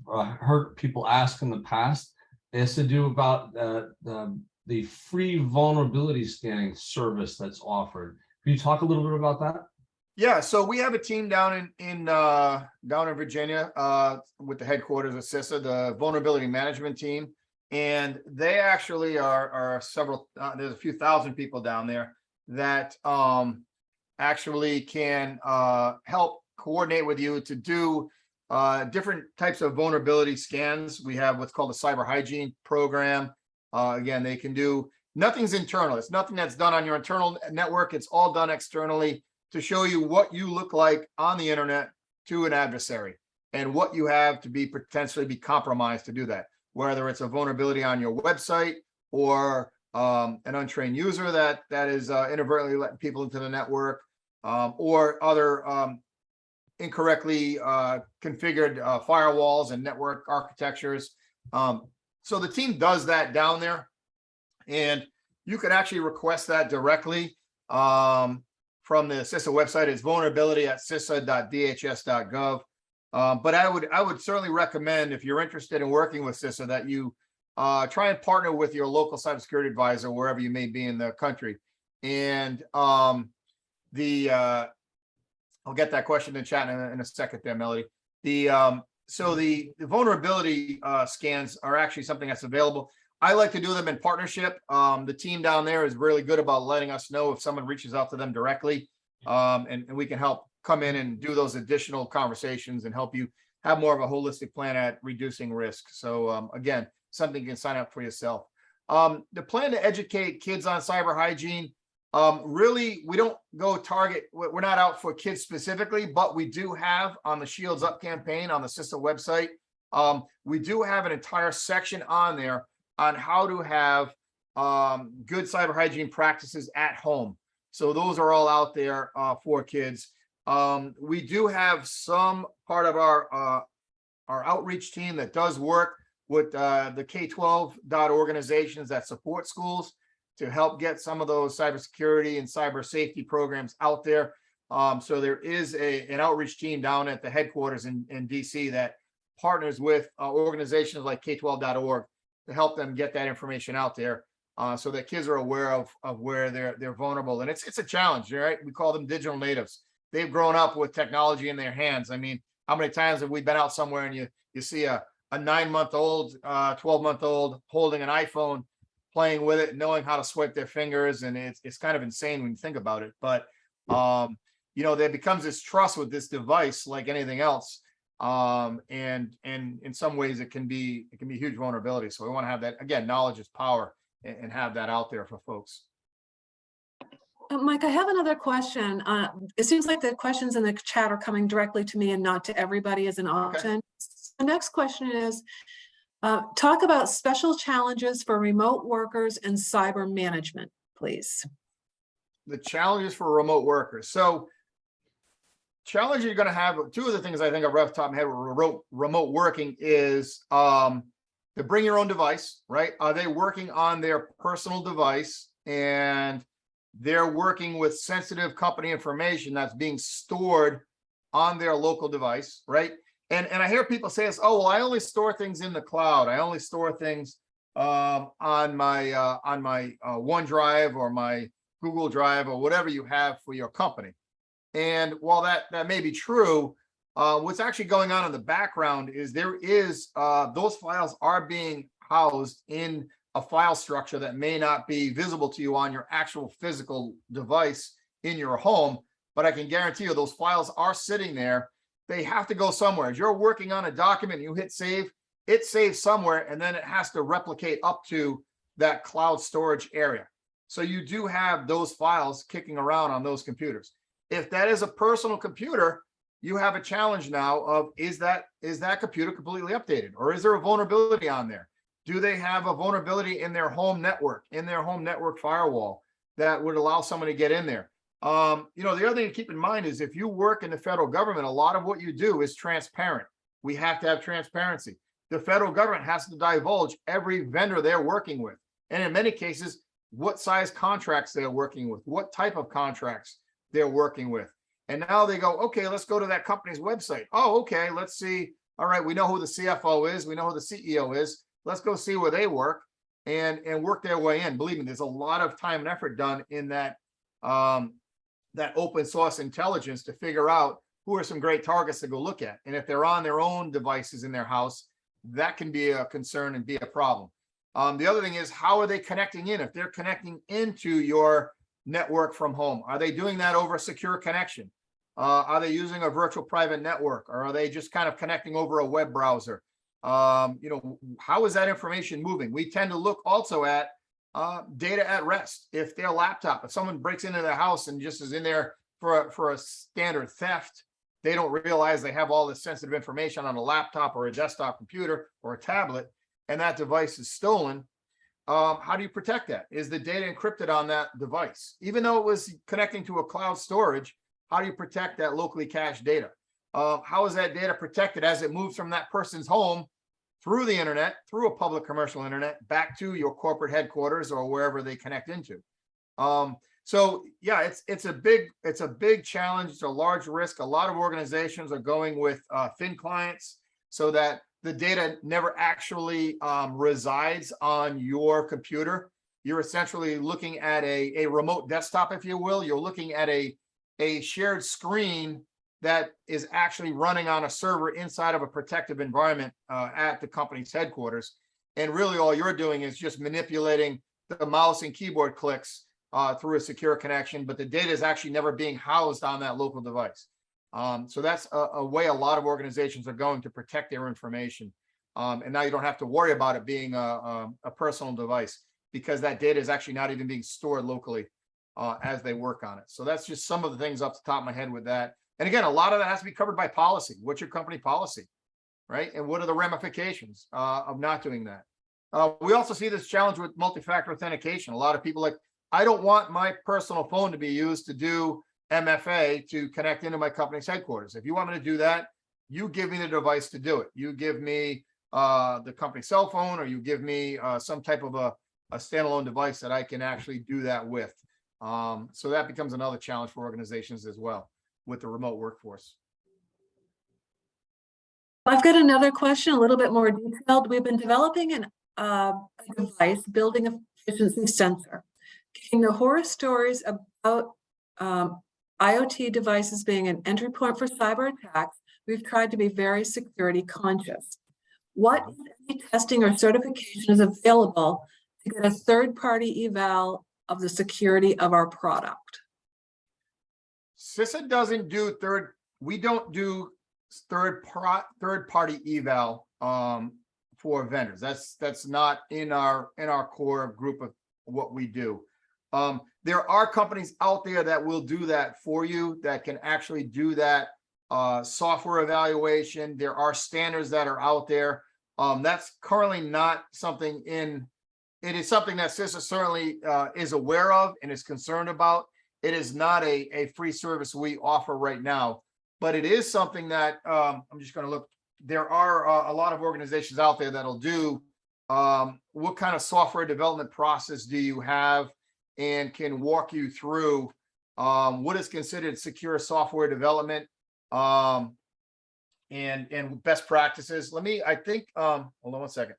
heard people ask in the past is to do about the free vulnerability scanning service that's offered. Can you talk a little bit about that? Yeah, so we have a team down in Virginia with the headquarters of CISA, the vulnerability management team, and they actually are several. There's a few thousand people down there that actually can help coordinate with you to do different types of vulnerability scans. We have what's called a cyber hygiene program. Again, they can do, nothing's internal. It's nothing that's done on your internal network. It's all done externally to show you what you look like on the internet to an adversary and what you have to potentially be compromised to do that, whether it's a vulnerability on your website or an untrained user that is inadvertently letting people into the network, or other incorrectly configured firewalls and network architectures. So the team does that down there, and you could actually request that directly from the CISA website. It's vulnerability@cisa.dhs.gov. But I would certainly recommend, if you're interested in working with CISA, that you try and partner with your local cybersecurity advisor wherever you may be in the country. And I'll get that question in chat in a second there, Melody. So the vulnerability scans are actually something that's available. I like to do them in partnership. The team down there is really good about letting us know if someone reaches out to them directly, and we can help come in and do those additional conversations and help you have more of a holistic plan at reducing risk. So again, something you can sign up for yourself. The plan to educate kids on cyber hygiene, really, we don't go target, we're not out for kids specifically, but we do have on the Shields Up campaign on the CISA website, we do have an entire section on there on how to have good cyber hygiene practices at home. So those are all out there for kids. We do have some part of our outreach team that does work with the K-12 organizations that support schools to help get some of those cybersecurity and cyber safety programs out there. So there is an outreach team down at the headquarters in DC that partners with organizations like K12.org to help them get that information out there, so that kids are aware of where they're vulnerable. And it's a challenge, right? We call them digital natives. They've grown up with technology in their hands. I mean, how many times have we been out somewhere and you see a 9-month-old, 12-month-old holding an iPhone, playing with it, knowing how to swipe their fingers, and it's kind of insane when you think about it. But there becomes this trust with this device, like anything else, and in some ways it can be huge vulnerability. So we want to have that, again, knowledge is power, and have that out there for folks. Mike, I have another question. It seems like the questions in the chat are coming directly to me and not to everybody as an option. Okay. The next question is, talk about special challenges for remote workers and cyber management, please. The challenges for remote workers. So challenges you're going to have, two of the things I think are off the top of my head with remote working is to bring your own device, right? Are they working on their personal device and they're working with sensitive company information that's being stored on their local device, right? And I hear people say this, oh, well, I only store things in the cloud. I only store things on my OneDrive or my Google Drive or whatever you have for your company. And while that may be true, what's actually going on in the background is those files are being housed in a file structure that may not be visible to you on your actual physical device in your home, but I can guarantee you those files are sitting there. They have to go somewhere. As you're working on a document, you hit save, it saves somewhere, and then it has to replicate up to that cloud storage area. So you do have those files kicking around on those computers. If that is a personal computer, you have a challenge now of, is that computer completely updated, or is there a vulnerability on there? Do they have a vulnerability in their home network, firewall that would allow someone to get in there? The other thing to keep in mind is if you work in the federal government, a lot of what you do is transparent. We have to have transparency. The federal government has to divulge every vendor they're working with. And in many cases, what size contracts they're working with, what type of contracts they're working with. And now they go, okay, let's go to that company's website. Oh, okay, let's see. All right, we know who the CFO is. We know who the CEO is. Let's go see where they work and work their way in. Believe me, there's a lot of time and effort done in that open source intelligence to figure out who are some great targets to go look at. And if they're on their own devices in their house, that can be a concern and be a problem. The other thing is, how are they connecting in? If they're connecting into your network from home, are they doing that over a secure connection? Are they using a virtual private network, or are they just kind of connecting over a web browser? How is that information moving? We tend to look also at data at rest. If their laptop, if someone breaks into their house and just is in there for a standard theft, they don't realize they have all this sensitive information on a laptop or a desktop computer or a tablet, and that device is stolen. How do you protect that? Is the data encrypted on that device? Even though it was connecting to a cloud storage, how do you protect that locally cached data? how is that data protected as it moves from that person's home through the internet, through a public commercial internet, back to your corporate headquarters or wherever they connect into. So yeah, it's a big challenge. It's a large risk. A lot of organizations are going with thin clients so that the data never actually resides on your computer. You're essentially looking at a remote desktop, if you will. You're looking at a shared screen that is actually running on a server inside of a protective environment at the company's headquarters. And really all you're doing is just manipulating the mouse and keyboard clicks through a secure connection, but the data is actually never being housed on that local device. So that's a way a lot of organizations are going to protect their information. And now you don't have to worry about it being a personal device, because that data is actually not even being stored locally as they work on it. So that's just some of the things off the top of my head with that. And again, a lot of that has to be covered by policy. What's your company policy, right? And what are the ramifications of not doing that? We also see this challenge with multi-factor authentication. A lot of people like, I don't want my personal phone to be used to do MFA to connect into my company's headquarters. If you want me to do that, you give me the device to do it. You give me the company cell phone, or you give me some type of a standalone device that I can actually do that with. So that becomes another challenge for organizations as well with the remote workforce. I've got another question, a little bit more detailed. We've been developing a device, building efficiency sensor, getting the horror stories about IoT devices being an entry point for cyber attacks. We've tried to be very security conscious. What testing or certification is available to get a third-party eval of the security of our product? CISA doesn't do we don't do third-party eval for vendors. That's not in our core group of what we do. There are companies out there that will do that for you, that can actually do that software evaluation. There are standards that are out there. That's currently not something it is something that CISA certainly is aware of and is concerned about. It is not a free service we offer right now, but it is something that I'm just going to look. There are a lot of organizations out there that'll do what kind of software development process do you have, and can walk you through what is considered secure software development and best practices. I think, hold on one second.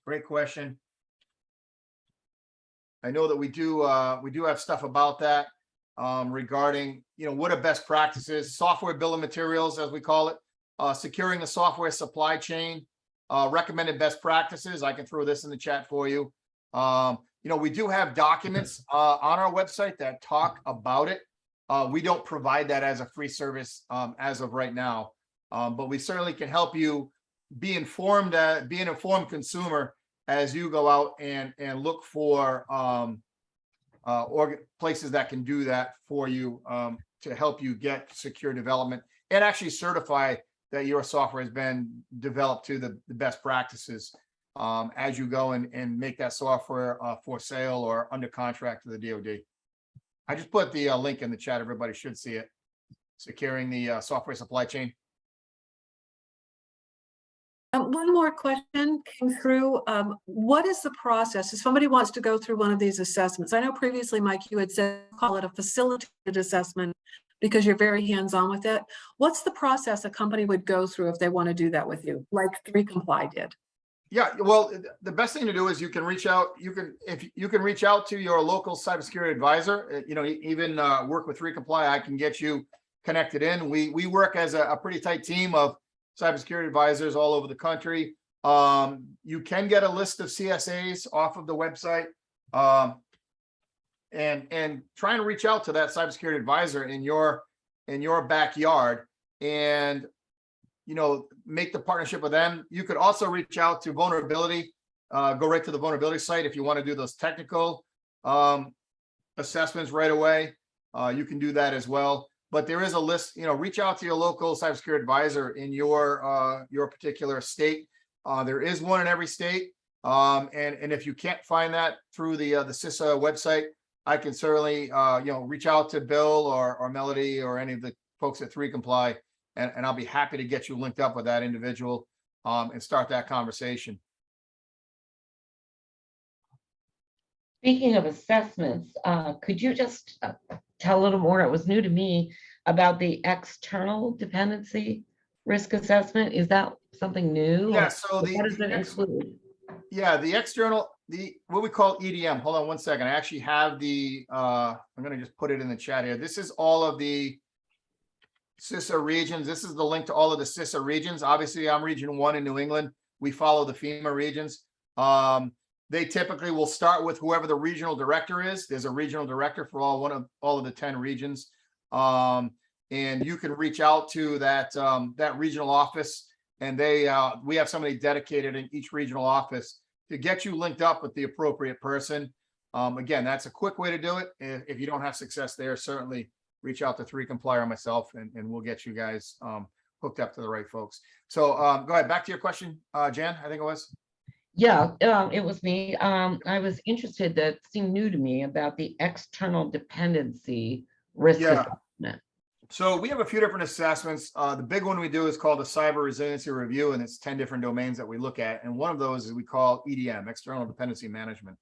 Great question. I know that we do have stuff about that regarding, what are best practices, software bill of materials, as we call it, securing the software supply chain, recommended best practices. I can throw this in the chat for you. We do have documents on our website that talk about it. We don't provide that as a free service as of right now, but we certainly can help you be informed, be an informed consumer as you go out and look for places that can do that for you to help you get secure development and actually certify that your software has been developed to the best practices as you go and make that software for sale or under contract to the DoD. I just put the link in the chat. Everybody should see it. Securing the software supply chain. One more question came through. What is the process if somebody wants to go through one of these assessments? I know previously, Mike, you had said call it a facilitated assessment because you're very hands-on with it. What's the process a company would go through if they want to do that with you, like 3Comply did? Yeah, well, the best thing to do is you can reach out. You can reach out to your local cybersecurity advisor. Even work with 3Comply. I can get you connected in. We work as a pretty tight team of cybersecurity advisors all over the country. You can get a list of CSAs off of the website, and try and reach out to that cybersecurity advisor in your backyard and make the partnership with them. You could also reach out to vulnerability, go right to the vulnerability site if you want to do those technical assessments right away. You can do that as well. But there is a list, reach out to your local cybersecurity advisor in your particular state. There is one in every state. And if you can't find that through the CISA website, I can certainly, reach out to Bill or Melody or any of the folks at 3Comply and I'll be happy to get you linked up with that individual and start that conversation. Speaking of assessments, could you just tell a little more? It was new to me about the external dependency risk assessment. Is that something new? Yeah, or so what does it include? yeah, the external, what we call EDM. Hold on one second. I actually have I'm going to just put it in the chat here. This is all of the CISA regions. This is the link to all of the CISA regions. Obviously, I'm region 1 in New England. We follow the FEMA regions. They typically will start with whoever the regional director is. There's a regional director for all of the 10 regions. And you can reach out to that regional office, and we have somebody dedicated in each regional office to get you linked up with the appropriate person. Again, that's a quick way to do it. If you don't have success there, certainly reach out to 3Comply or myself, and we'll get you guys hooked up to the right folks. So go ahead, back to your question, Jan, I think it was. Yeah, it was me. I was interested, that seemed new to me, about the external dependency risk assessment. So we have a few different assessments. The big one we do is called the Cyber Resiliency Review, and it's 10 different domains that we look at. And one of those is we call EDM, External Dependency Management.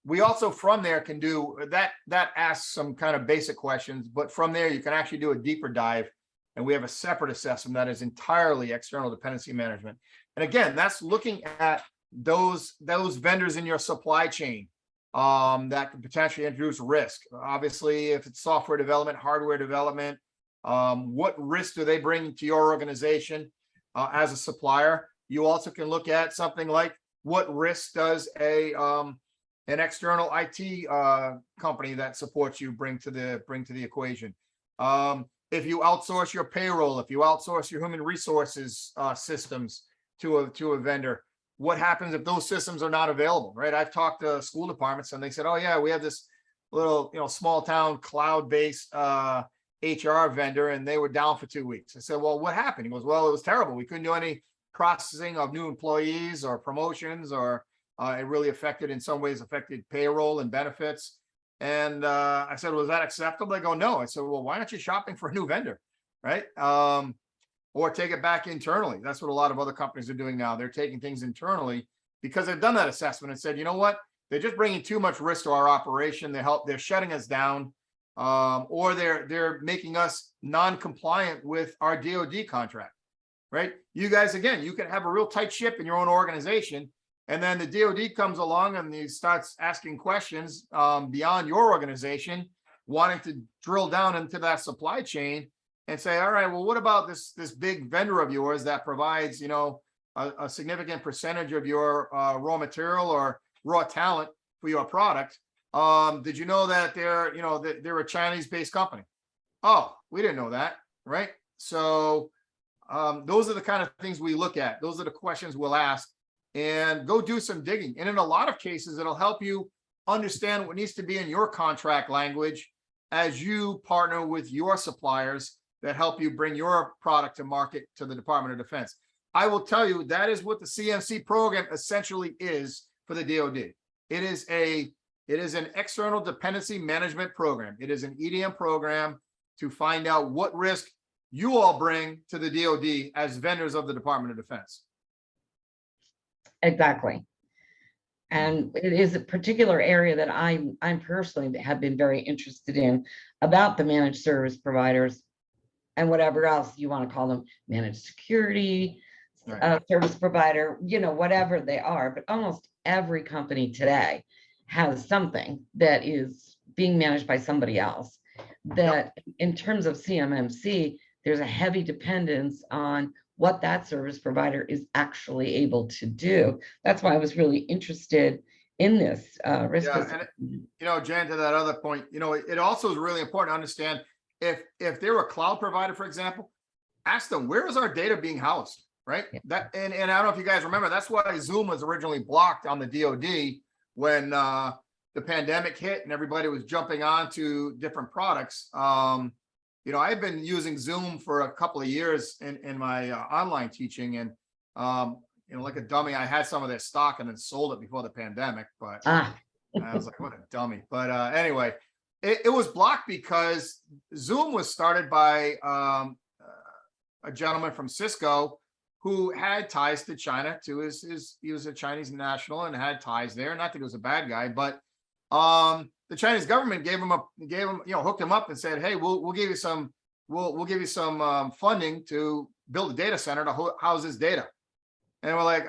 We also from there can do that asks some kind of basic questions, but from there you can actually do a deeper dive. And we have a separate assessment that is entirely external dependency management. And again, that's looking at those vendors in your supply chain that could potentially introduce risk. Obviously, if it's software development, hardware development, what risk do they bring to your organization as a supplier? You also can look at something like, what risk does an external IT company that supports you bring to the equation? If you outsource your payroll, if you outsource your human resources systems to a vendor, what happens if those systems are not available, right? I've talked to school departments and they said, oh yeah, we have this little, small town cloud-based HR vendor, and they were down for 2 weeks. I said, well, what happened? He goes, well, it was terrible. We couldn't do any processing of new employees or promotions, or it really in some ways affected payroll and benefits. And I said, was that acceptable? They go, no. I said, well, why aren't you shopping for a new vendor, right? Or take it back internally. That's what a lot of other companies are doing now. They're taking things internally because they've done that assessment and said, you know what? They're just bringing too much risk to our operation. They're shutting us down, or they're making us non-compliant with our DoD contract, right? You guys, again, you can have a real tight ship in your own organization, and then the DoD comes along and he starts asking questions beyond your organization, wanting to drill down into that supply chain and say, all right, well, what about this big vendor of yours that provides, a significant percentage of your raw material or raw talent for your product? Did you know that they're a Chinese-based company? Oh, we didn't know that, right? So those are the kind of things we look at. Those are the questions we'll ask, and go do some digging. And in a lot of cases, it'll help you understand what needs to be in your contract language as you partner with your suppliers that help you bring your product to market to the Department of Defense. I will tell you, that is what the CMC program essentially is for the DoD. It is an external dependency management program. It is an EDM program to find out what risk you all bring to the DoD as vendors of the Department of Defense. Exactly. And it is a particular area that I'm personally have been very interested in, about the managed service providers and whatever else you want to call them, managed security, Right. Service provider, whatever they are. But almost every company today has something that is being managed by somebody else. That in terms of CMMC, there's a heavy dependence on what that service provider is actually able to do. That's why I was really interested in this risk. And Jan, to that other point, it also is really important to understand if they're a cloud provider, for example, ask them, where is our data being housed, right? Yeah. And I don't know if you guys remember, that's why Zoom was originally blocked on the DoD when the pandemic hit and everybody was jumping on to different products. I've been using Zoom for a couple of years in my online teaching, and like a dummy, I had some of their stock and then sold it before the pandemic, but I was like, what a dummy. But anyway, it was blocked because Zoom was started by a gentleman from Cisco who had ties to China. He was a Chinese national and had ties there. Not that he was a bad guy, but the Chinese government gave him, hooked him up and said, hey, we'll give you some, we'll give you some funding to build a data center to house this data. And we're like,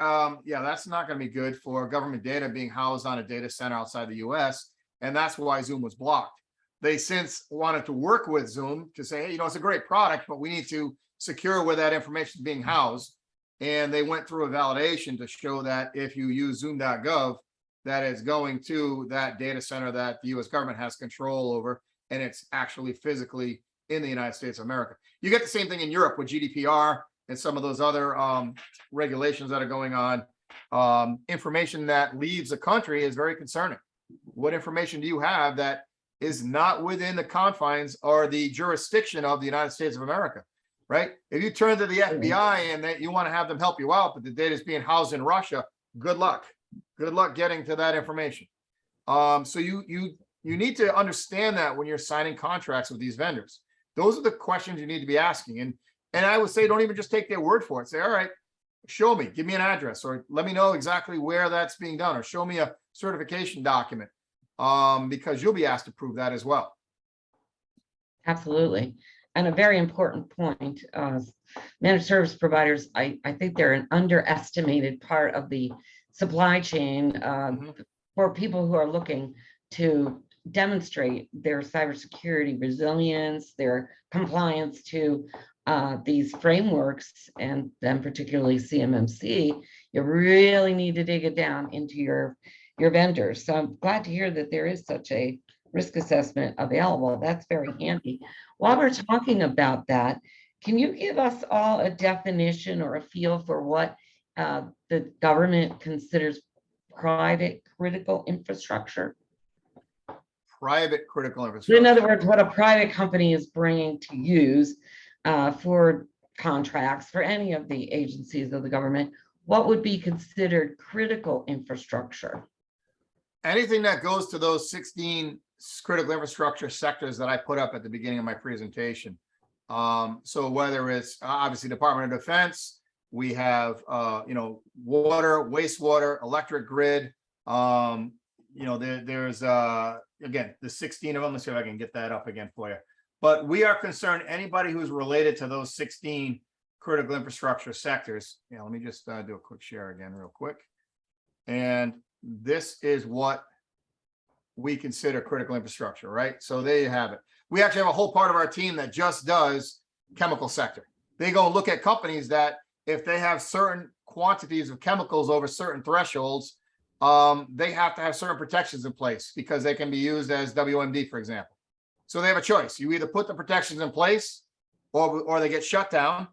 yeah, that's not going to be good for government data being housed on a data center outside the US. And that's why Zoom was blocked. They since wanted to work with Zoom to say, hey, it's a great product, but we need to secure where that information is being housed. And they went through a validation to show that if you use zoom.gov, that is going to that data center that the US government has control over, and it's actually physically in the United States of America. You get the same thing in Europe with GDPR and some of those other regulations that are going on. Information that leaves the country is very concerning. What information do you have that is not within the confines or the jurisdiction of the United States of America, right? If you turn to the FBI and that you want to have them help you out, but the data is being housed in Russia, good luck. Good luck getting to that information. So you need to understand that when you're signing contracts with these vendors. Those are the questions you need to be asking. And I would say, don't even just take their word for it. Say, all right, show me, give me an address, or let me know exactly where that's being done, or show me a certification document, because you'll be asked to prove that as well. Absolutely. And a very important point, managed service providers, I think they're an underestimated part of the supply chain for people who are looking to demonstrate their cybersecurity resilience, their compliance to these frameworks, and then particularly CMMC. You really need to dig it down into your vendors. So I'm glad to hear that there is such a risk assessment available. That's very handy. While we're talking about that, can you give us all a definition or a feel for what the government considers private critical infrastructure? Private critical infrastructure. In other words, what a private company is bringing to use for contracts for any of the agencies of the government, what would be considered critical infrastructure? Anything that goes to those 16 critical infrastructure sectors that I put up at the beginning of my presentation. So whether it's obviously Department of Defense, we have water, wastewater, electric grid. There's again the 16 of them. Let's see if I can get that up again for you. But we are concerned anybody who's related to those 16 critical infrastructure sectors. Yeah, let me just do a quick share again real quick. And this is what we consider critical infrastructure, right? So there you have it. We actually have a whole part of our team that just does chemical sector. They go and look at companies that if they have certain quantities of chemicals over certain thresholds, they have to have certain protections in place because they can be used as WMD, for example. So they have a choice. You either put the protections in place or they get shut down,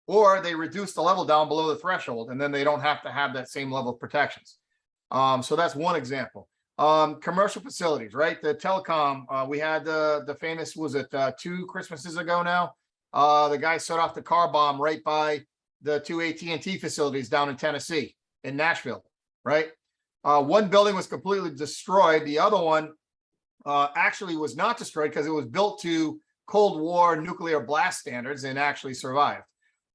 or they reduce the level down below the threshold, and then they don't have to have that same level of protections. So that's one example. Commercial facilities, right? The telecom, we had the famous, was it 2 Christmases ago now? The guy set off the car bomb right by the 2 AT&T facilities down in Tennessee, in Nashville, right? One building was completely destroyed. The other one actually was not destroyed because it was built to Cold War nuclear blast standards and actually survived.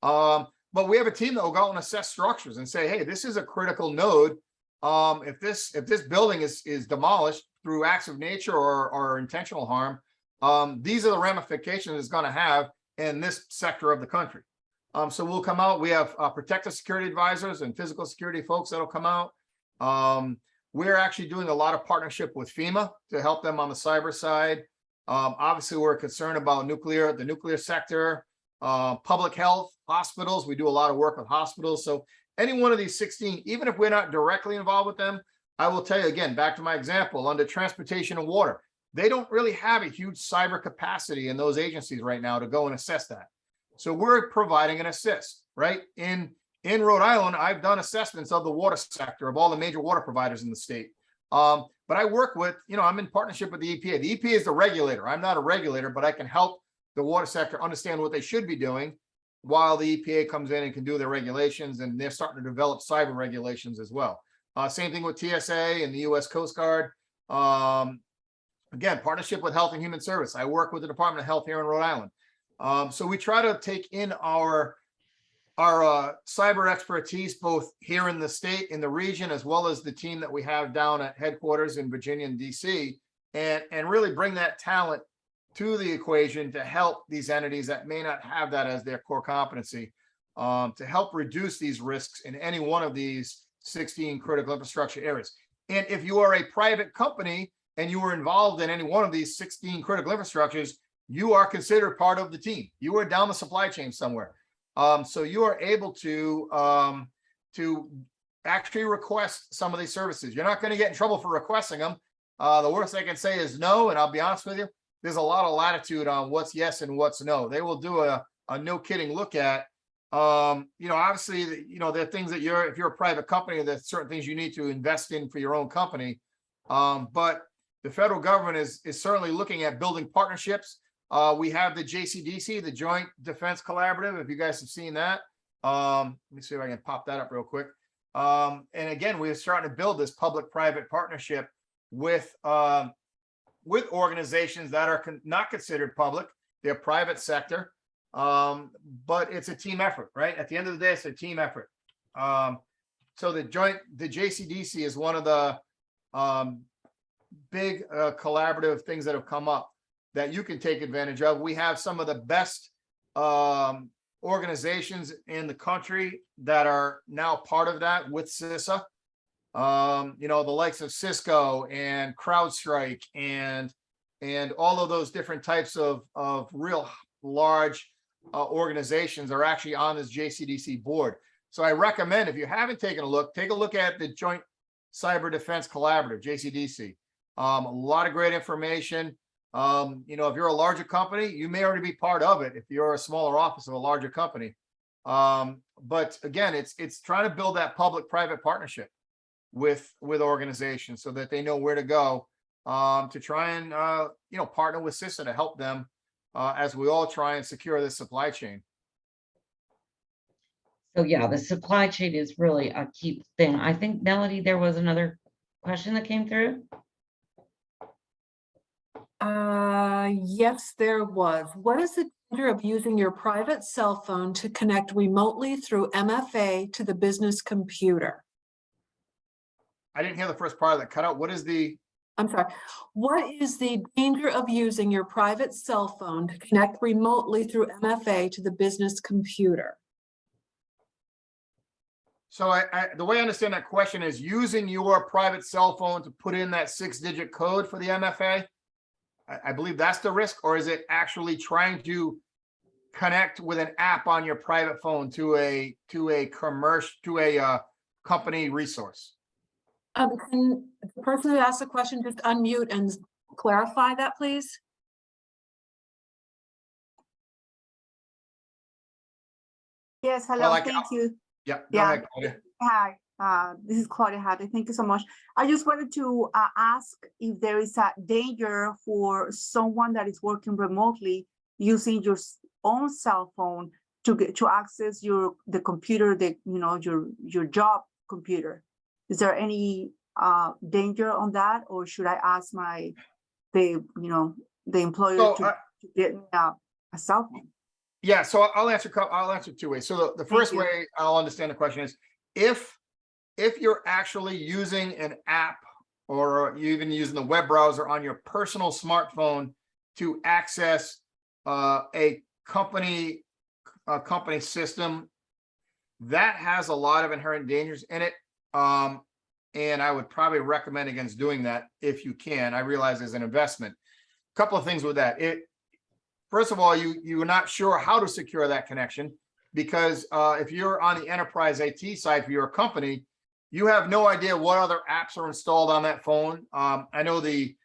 But we have a team that will go out and assess structures and say, hey, this is a critical node. If this building is demolished through acts of nature or intentional harm, these are the ramifications it's going to have in this sector of the country. So we'll come out. We have protective security advisors and physical security folks that'll come out. We're actually doing a lot of partnership with FEMA to help them on the cyber side. Obviously, we're concerned about the nuclear sector, public health, hospitals. We do a lot of work with hospitals. So any one of these 16, even if we're not directly involved with them, I will tell you again, back to my example, under transportation and water, they don't really have a huge cyber capacity in those agencies right now to go and assess that. So we're providing an assist, right? In Rhode Island, I've done assessments of the water sector of all the major water providers in the state. But I work with, I'm in partnership with the EPA. The EPA is the regulator. I'm not a regulator, but I can help the water sector understand what they should be doing while the EPA comes in and can do their regulations, and they're starting to develop cyber regulations as well. Same thing with TSA and the U.S. Coast Guard. Again, partnership with Health and Human Service. I work with the Department of Health here in Rhode Island. So we try to take in our cyber expertise, both here in the state, in the region, as well as the team that we have down at headquarters in Virginia and DC, and really bring that talent to the equation to help these entities that may not have that as their core competency, to help reduce these risks in any one of these 16 critical infrastructure areas. And if you are a private company and you are involved in any one of these 16 critical infrastructures, you are considered part of the team. You are down the supply chain somewhere. So you are able to actually request some of these services. You're not going to get in trouble for requesting them. The worst I can say is no, and I'll be honest with you, there's a lot of latitude on what's yes and what's no. They will do a no kidding look at. Obviously, there are things that if you're a private company, there's certain things you need to invest in for your own company. But the federal government is certainly looking at building partnerships. We have the JCDC, the Joint Defense Collaborative, if you guys have seen that. Let me see if I can pop that up real quick. And again, we're starting to build this public-private partnership with organizations that are not considered public. They're private sector, but it's a team effort, right? At the end of the day, it's a team effort. So the JCDC is one of the big collaborative things that have come up that you can take advantage of. We have some of the best organizations in the country that are now part of that with CISA. The likes of Cisco and CrowdStrike and all of those different types of real large organizations are actually on this JCDC board. So I recommend, if you haven't taken a look, take a look at the Joint Cyber Defense Collaborative, JCDC. A lot of great information. If you're a larger company, you may already be part of it if you're a smaller office of a larger company. But again, it's trying to build that public-private partnership with organizations so that they know where to go to try and partner with CISA to help them as we all try and secure this supply chain. So yeah, the supply chain is really a key thing. I think, Melody, there was another question that came through. Yes, there was. What is the danger of using your private cell phone to connect remotely through MFA to the business computer? I didn't hear the first part of that cut out. What is the? I'm sorry. What is the danger of using your private cell phone to connect remotely through MFA to the business computer? So the way I understand that question is using your private cell phone to put in that 6-digit code for the MFA. I believe that's the risk, or is it actually trying to connect with an app on your private phone to a company resource? Can the person who asked the question just unmute and clarify that, please? Yes, hello, Well, thank you. Yeah, go Yeah. ahead, Claudia. Hi, this is Claudia Hatte. Thank you so much. I just wanted to ask if there is a danger for someone that is working remotely using your own cell phone to access the computer, your job computer. Is there any danger on that, or should I ask the employer to get me a cell phone? Yeah, so I'll answer 2 ways. So the first way I'll understand the question is if you're actually using an app or you even using the web browser on your personal smartphone to access a company system, that has a lot of inherent dangers in it. And I would probably recommend against doing that if you can. I realize there's an investment. A couple of things with that. First of all, you're not sure how to secure that connection because if you're on the enterprise IT side for your company, you have no idea what other apps are installed on that phone. I know the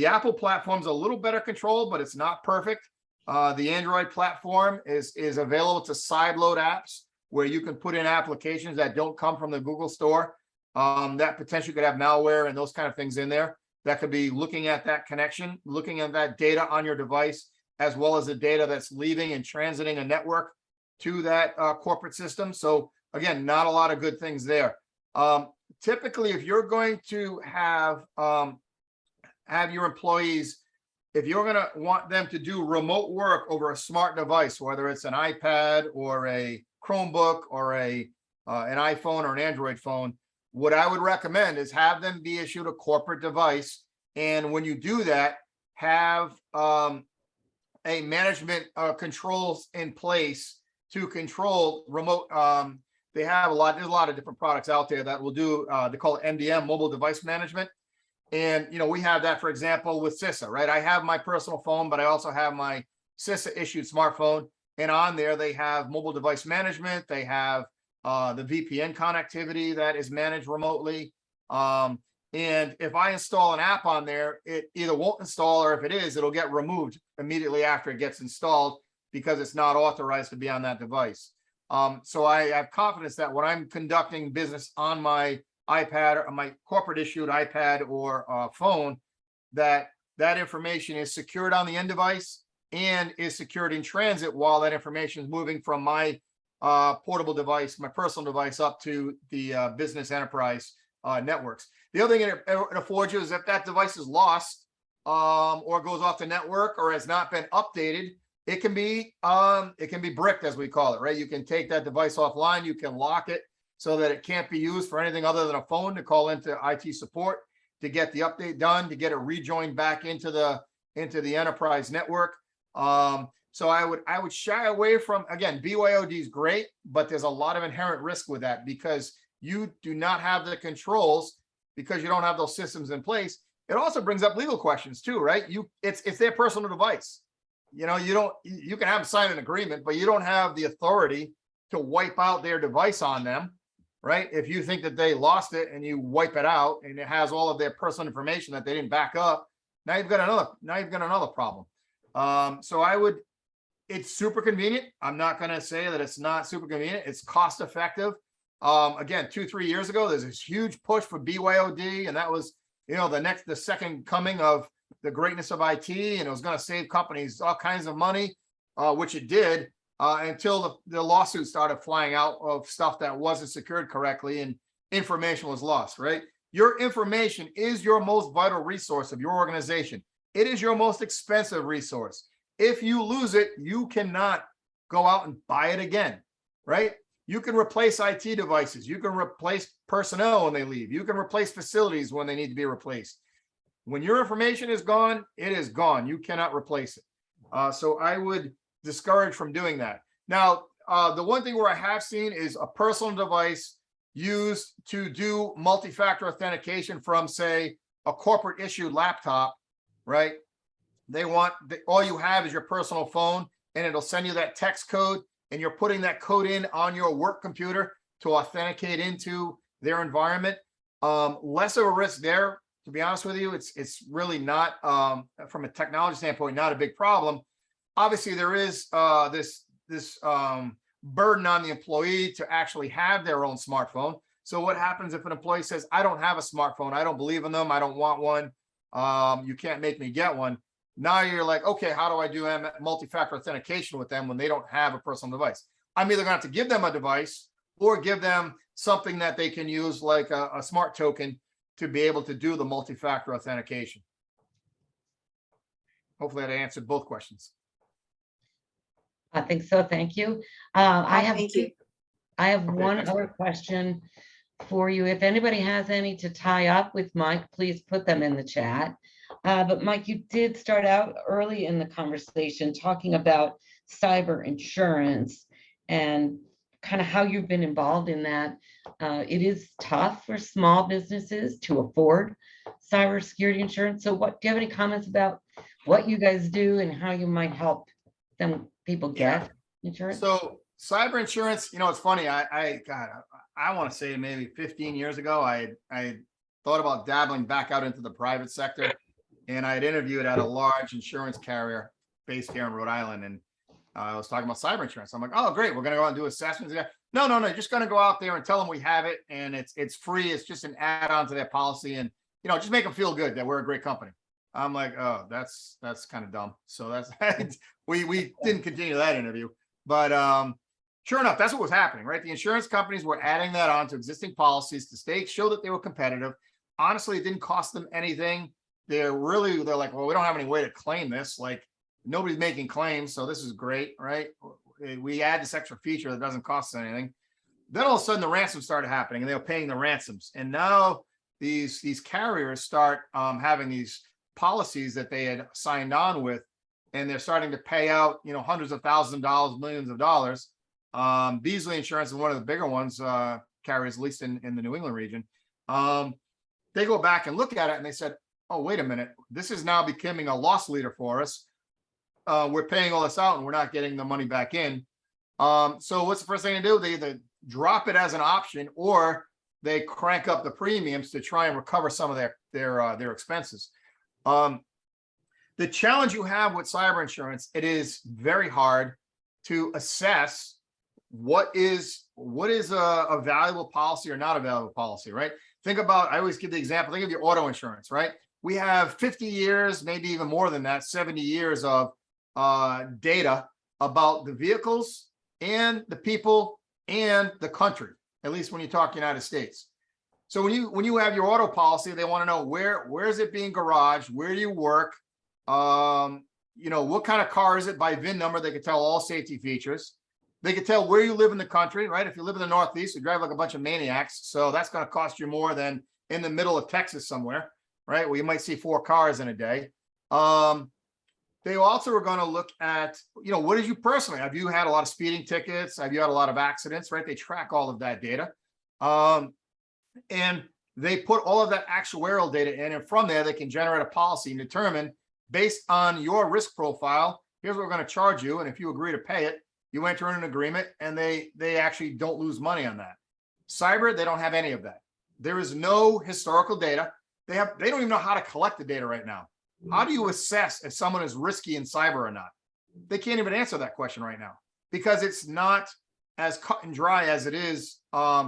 Apple platform's a little better controlled, but it's not perfect. The Android platform is available to sideload apps where you can put in applications that don't come from the Google store that potentially could have malware and those kind of things in there. That could be looking at that connection, looking at that data on your device, as well as the data that's leaving and transiting a network to that corporate system. So again, not a lot of good things there. Typically, if you're going to have your employees if you're going to want them to do remote work over a smart device, whether it's an iPad or a Chromebook or an iPhone or an Android phone, what I would recommend is have them be issued a corporate device. And when you do that, have a management controls in place to control remote. There's a lot of different products out there that will do, they call it MDM, mobile device management. And, we have that, for example, with CISA, right? I have my personal phone, but I also have my CISA issued smartphone. And on there, they have mobile device management. They have the VPN connectivity that is managed remotely. And if I install an app on there, it either won't install, or if it is, it'll get removed immediately after it gets installed because it's not authorized to be on that device. So I have confidence that when I'm conducting business on my iPad or my corporate issued iPad or phone, that information is secured on the end device and is secured in transit while that information is moving from my portable device, my personal device, up to the business enterprise networks. The other thing it affords you is if that device is lost or goes off the network or has not been updated, it can be bricked, as we call it, right? You can take that device offline, you can lock it so that it can't be used for anything other than a phone to call into IT support to get the update done, to get it rejoined back into the enterprise network. So I would shy away from, again, BYOD is great, but there's a lot of inherent risk with that because you do not have the controls because you don't have those systems in place. It also brings up legal questions too, right? It's their personal device. You can have them sign an agreement, but you don't have the authority to wipe out their device on them, right? If you think that they lost it and you wipe it out and it has all of their personal information that they didn't back up, now you've got another problem. So it's super convenient. I'm not going to say that it's not super convenient. It's cost effective. Again, 2-3 years ago, there's this huge push for BYOD, and that was, the second coming of the greatness of IT, and it was going to save companies all kinds of money, which it did, until the lawsuits started flying out of stuff that wasn't secured correctly and information was lost, right? Your information is your most vital resource of your organization. It is your most expensive resource. If you lose it, you cannot go out and buy it again, right? You can replace IT devices. You can replace personnel when they leave. You can replace facilities when they need to be replaced. When your information is gone, it is gone. You cannot replace it. So I would discourage from doing that. Now, the one thing where I have seen is a personal device used to do multi-factor authentication from, say, a corporate issued laptop, right? All you have is your personal phone, and it'll send you that text code, and you're putting that code in on your work computer to authenticate into their environment. Less of a risk there, to be honest with you. It's really not, from a technology standpoint, not a big problem. Obviously, there is this burden on the employee to actually have their own smartphone. So what happens if an employee says, I don't have a smartphone, I don't believe in them, I don't want one, you can't make me get one. Now you're like, okay, how do I do multi-factor authentication with them when they don't have a personal device? I'm either going to have to give them a device or give them something that they can use, like a smart token, to be able to do the multi-factor authentication. Hopefully that answered both questions. I think so. Thank you. I Thank you. have one other question for you. If anybody has any to tie up with Mike, please put them in the chat. But Mike, you did start out early in the conversation talking about cyber insurance and kind of how you've been involved in that. It is tough for small businesses to afford cybersecurity insurance. So do you have any comments about what you guys do and how you might help people get insurance? So cyber insurance, it's funny. I want to say maybe 15 years ago, I thought about dabbling back out into the private sector, and I had interviewed at a large insurance carrier based here in Rhode Island, and I was talking about cyber insurance. I'm like, oh, great, we're going to go out and do assessments. No, you're just going to go out there and tell them we have it, and it's free. It's just an add-on to their policy, and just make them feel good that we're a great company. I'm like, oh, that's kind of dumb. So that's we didn't continue that interview, but sure enough, that's what was happening, right? The insurance companies were adding that on to existing policies to show that they were competitive. Honestly, it didn't cost them anything they're like, well, we don't have any way to claim this. Like nobody's making claims. So this is great, right? We add this extra feature that doesn't cost us anything. Then all of a sudden the ransoms started happening and they were paying the ransoms. And now these carriers start having these policies that they had signed on with, and they're starting to pay out, hundreds of thousands of dollars, millions of dollars. Beasley Insurance is one of the bigger ones, carriers, at least in the New England region. They go back and look at it and they said, oh, wait a minute, this is now becoming a loss leader for us. We're paying all this out and we're not getting the money back in. So what's the first thing to do? They either drop it as an option or they crank up the premiums to try and recover some of their expenses. The challenge you have with cyber insurance, it is very hard to assess what is a valuable policy or not a valuable policy, right? Think about, I always give the example, think of your auto insurance, right? We have 50 years, maybe even more than that, 70 years of data about the vehicles and the people and the country, at least when you talk United States. So when you have your auto policy, they want to know where is it being garaged, where do you work, what kind of car is it by VIN number. They can tell all safety features. They can tell where you live in the country, right? If you live in the Northeast, you drive like a bunch of maniacs. So that's going to cost you more than in the middle of Texas somewhere, right? Where you might see 4 cars in a day. They also are going to look at, what did you personally, have you had a lot of speeding tickets? Have you had a lot of accidents, right? They track all of that data. And they put all of that actuarial data in, and from there, they can generate a policy and determine based on your risk profile, here's what we're going to charge you. And if you agree to pay it, you enter in an agreement and they actually don't lose money on that. Cyber, they don't have any of that. There is no historical data. They don't even know how to collect the data right now. How do you assess if someone is risky in cyber or not? They can't even answer that question right now because it's not as cut and dry as it is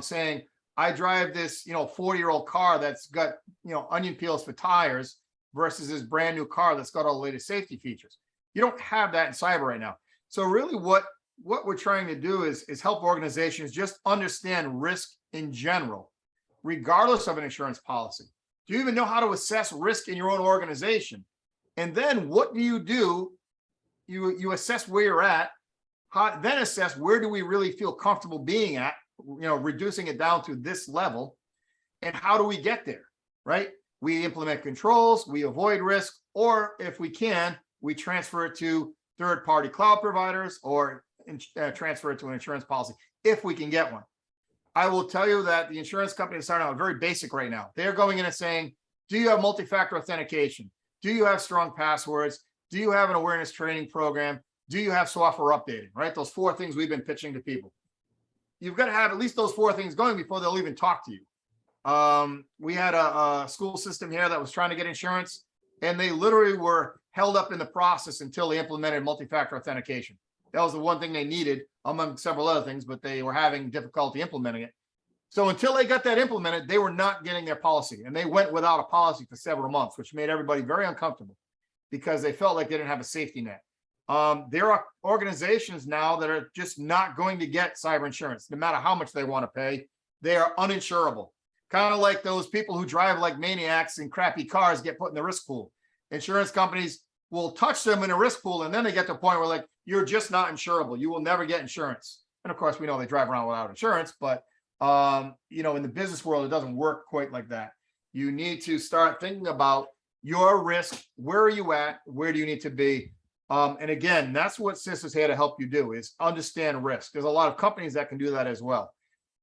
saying, I drive this, 40-year-old car that's got, onion peels for tires versus this brand new car that's got all the latest safety features. You don't have that in cyber right now. So really what we're trying to do is help organizations just understand risk in general, regardless of an insurance policy. Do you even know how to assess risk in your own organization? And then what do? You assess where you're at, then assess where do we really feel comfortable being at, reducing it down to this level, and how do we get there, right? We implement controls, we avoid risk, or if we can, we transfer it to third-party cloud providers or transfer it to an insurance policy if we can get one. I will tell you that the insurance company is starting out very basic right now. They're going in and saying, do you have multi-factor authentication? Do you have strong passwords? Do you have an awareness training program? Do you have software updating, right? Those 4 things we've been pitching to people. You've got to have at least those 4 things going before they'll even talk to you. We had a school system here that was trying to get insurance, and they literally were held up in the process until they implemented multi-factor authentication. That was the one thing they needed, among several other things, but they were having difficulty implementing it. So until they got that implemented, they were not getting their policy, and they went without a policy for several months, which made everybody very uncomfortable because they felt like they didn't have a safety net. There are organizations now that are just not going to get cyber insurance, no matter how much they want to pay. They are uninsurable. Kind of like those people who drive like maniacs in crappy cars get put in the risk pool. Insurance companies will touch them in a risk pool, and then they get to a point where like, you're just not insurable. You will never get insurance. And of course, we know they drive around without insurance, but in the business world, it doesn't work quite like that. You need to start thinking about your risk. Where are you at? Where do you need to be? And again, that's what CIS is here to help you do, is understand risk. There's a lot of companies that can do that as well.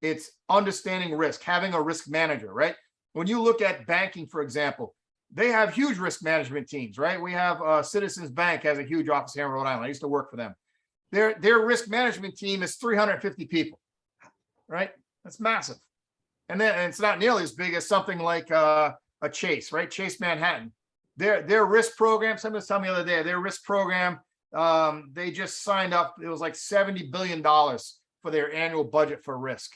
It's understanding risk, having a risk manager, right? When you look at banking, for example, they have huge risk management teams, right? We have Citizens Bank has a huge office here in Rhode Island. I used to work for them. Their risk management team is 350 people, right? That's massive. And it's not nearly as big as something like a Chase, right? Chase Manhattan. Their risk program, someone was telling me the other day, their risk program, they just signed up, it was like $70 billion for their annual budget for risk,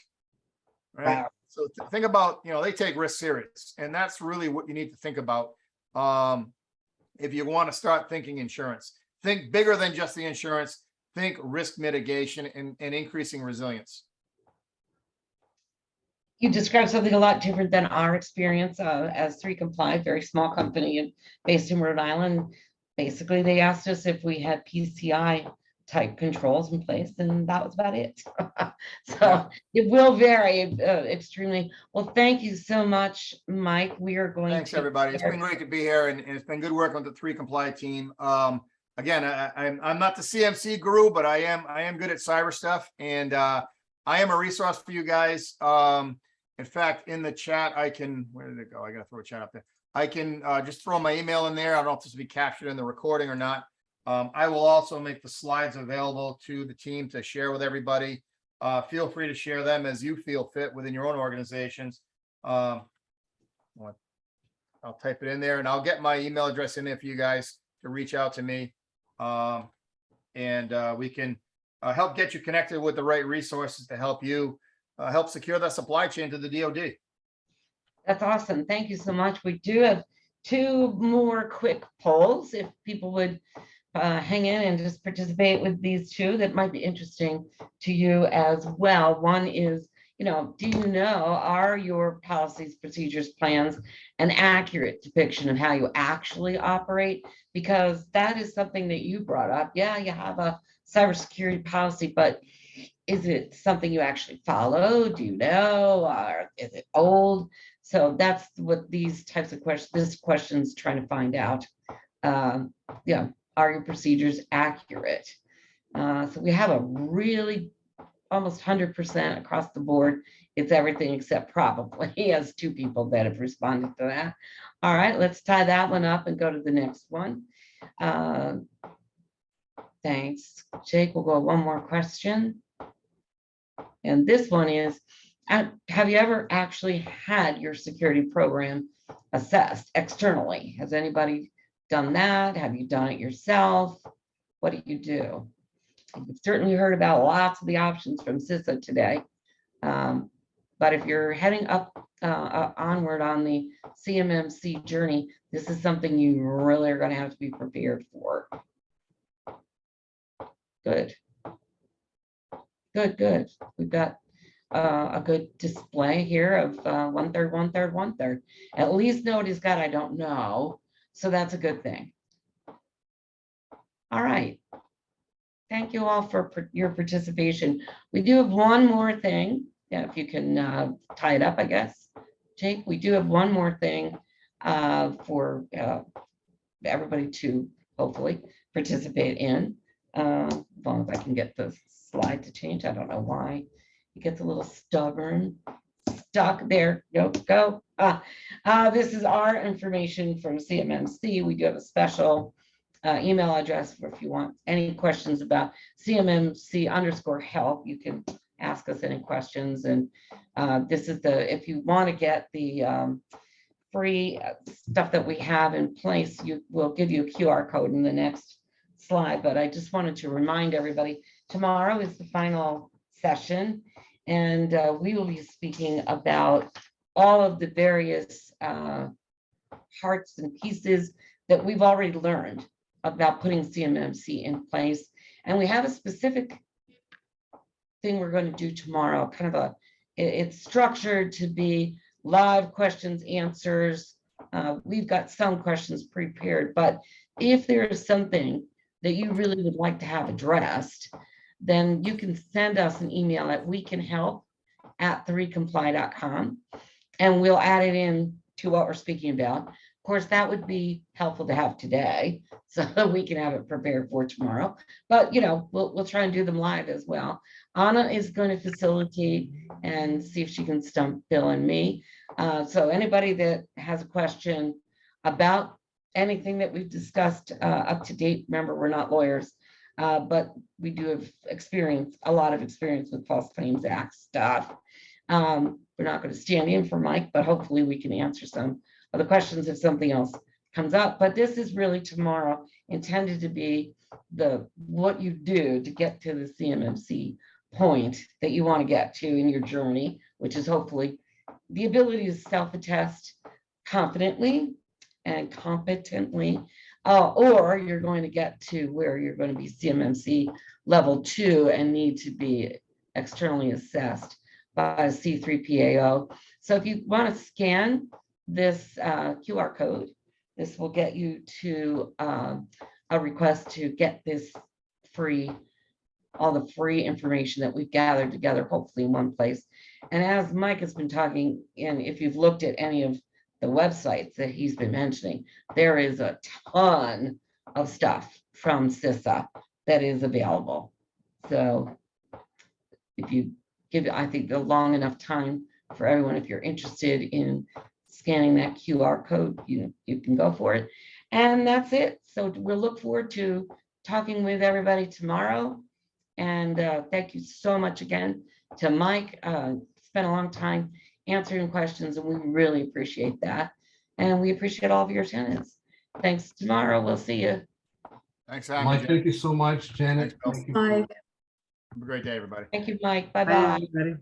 right? Wow. So think about, they take risk serious, and that's really what you need to think about. If you want to start thinking insurance, think bigger than just the insurance, think risk mitigation and increasing resilience. You described something a lot different than our experience as 3Comply, very small company based in Rhode Island. Basically, they asked us if we had PCI type controls in place, and that was about it. So it will vary extremely. Well, thank you so much, Mike. We are going Thanks, to everybody. It's start- been great to be here, and it's been good working with the 3Comply team. Again, I'm not the CMC guru, but I am good at cyber stuff, and I am a resource for you guys. In fact, in the chat, I can, where did it go? I gotta throw a chat up there. I can just throw my email in there. I don't know if this will be captured in the recording or not. I will also make the slides available to the team to share with everybody. Feel free to share them as you feel fit within your own organizations. I'll type it in there, and I'll get my email address in there for you guys to reach out to me. And we can help get you connected with the right resources to help you help secure that supply chain to the DoD. That's awesome. Thank you so much. We do have 2 more quick polls. If people would hang in and just participate with these 2, that might be interesting to you as well. One is, do you know, are your policies, procedures, plans an accurate depiction of how you actually operate? Because that is something that you brought up. Yeah, you have a cybersecurity policy, but is it something you actually follow? Do you know, or is it old? So that's what these types of questions, this question's trying to find out. Yeah, are your procedures accurate? So we have a really almost 100% across the board. It's everything except probably. He has 2 people that have responded to that. All right, let's tie that one up and go to the next one. Thanks, Jake. We'll go one more question. And this one is, have you ever actually had your security program assessed externally? Has anybody done that? Have you done it yourself? What do you do? You've certainly heard about lots of the options from CISA today. But if you're heading up onward on the CMMC journey, this is something you really are going to have to be prepared for. Good. Good. We've got a good display here of 1/3, 1/3, 1/3. At least nobody's got I don't know. So that's a good thing. All right. Thank you all for your participation. We do have one more thing. Yeah, if you can tie it up, I guess. Jake, we do have one more thing for everybody to hopefully participate in. As long as I can get the slide to change. I don't know why. It gets a little stubborn. Stuck there. Go. This is our information from CMMC. We do have a special email address for if you want any questions about CMMC_help. You can ask us any questions. And this is if you want to get the free stuff that we have in place, we'll give you a QR code in the next slide. But I just wanted to remind everybody, tomorrow is the final session, and we will be speaking about all of the various parts and pieces that we've already learned about putting CMMC in place. And we have a specific thing we're going to do tomorrow, kind of it's structured to be live questions, answers. We've got some questions prepared, but if there is something that you really would like to have addressed, then you can send us an email at wecanhelp@3comply.com, and we'll add it in to what we're speaking about. Of course, that would be helpful to have today so that we can have it prepared for tomorrow. But, we'll try and do them live as well. Anna is going to facilitate and see if she can stump Bill and me. So anybody that has a question about anything that we've discussed up to date, remember, we're not lawyers, but we do have a lot of experience with False Claims Act stuff. We're not going to stand in for Mike, but hopefully we can answer some of the questions if something else comes up. But this is really tomorrow intended to be what you do to get to the CMMC point that you want to get to in your journey, which is hopefully the ability to self-attest confidently and competently, or you're going to get to where you're going to be CMMC level 2 and need to be externally assessed by a C3PAO. So if you want to scan this QR code, this will get you to a request to get this free, all the free information that we've gathered together, hopefully in one place. And as Mike has been talking, and if you've looked at any of the websites that he's been mentioning, there is a ton of stuff from CISA that is available. So if you give, I think, a long enough time for everyone, if you're interested in scanning that QR code, you can go for it. And that's it. So we'll look forward to talking with everybody tomorrow. And thank you so much again to Mike. Spent a long time answering questions, and we really appreciate that. And we appreciate all of your attendance. Thanks. Tomorrow, we'll see you. Thanks, for having me, Mike, Jen. thank you so much, Janet. Thanks, Bill. Thank you. Mike. Have a great day, everybody. Thank you, Mike. Bye-bye. Bye, everybody.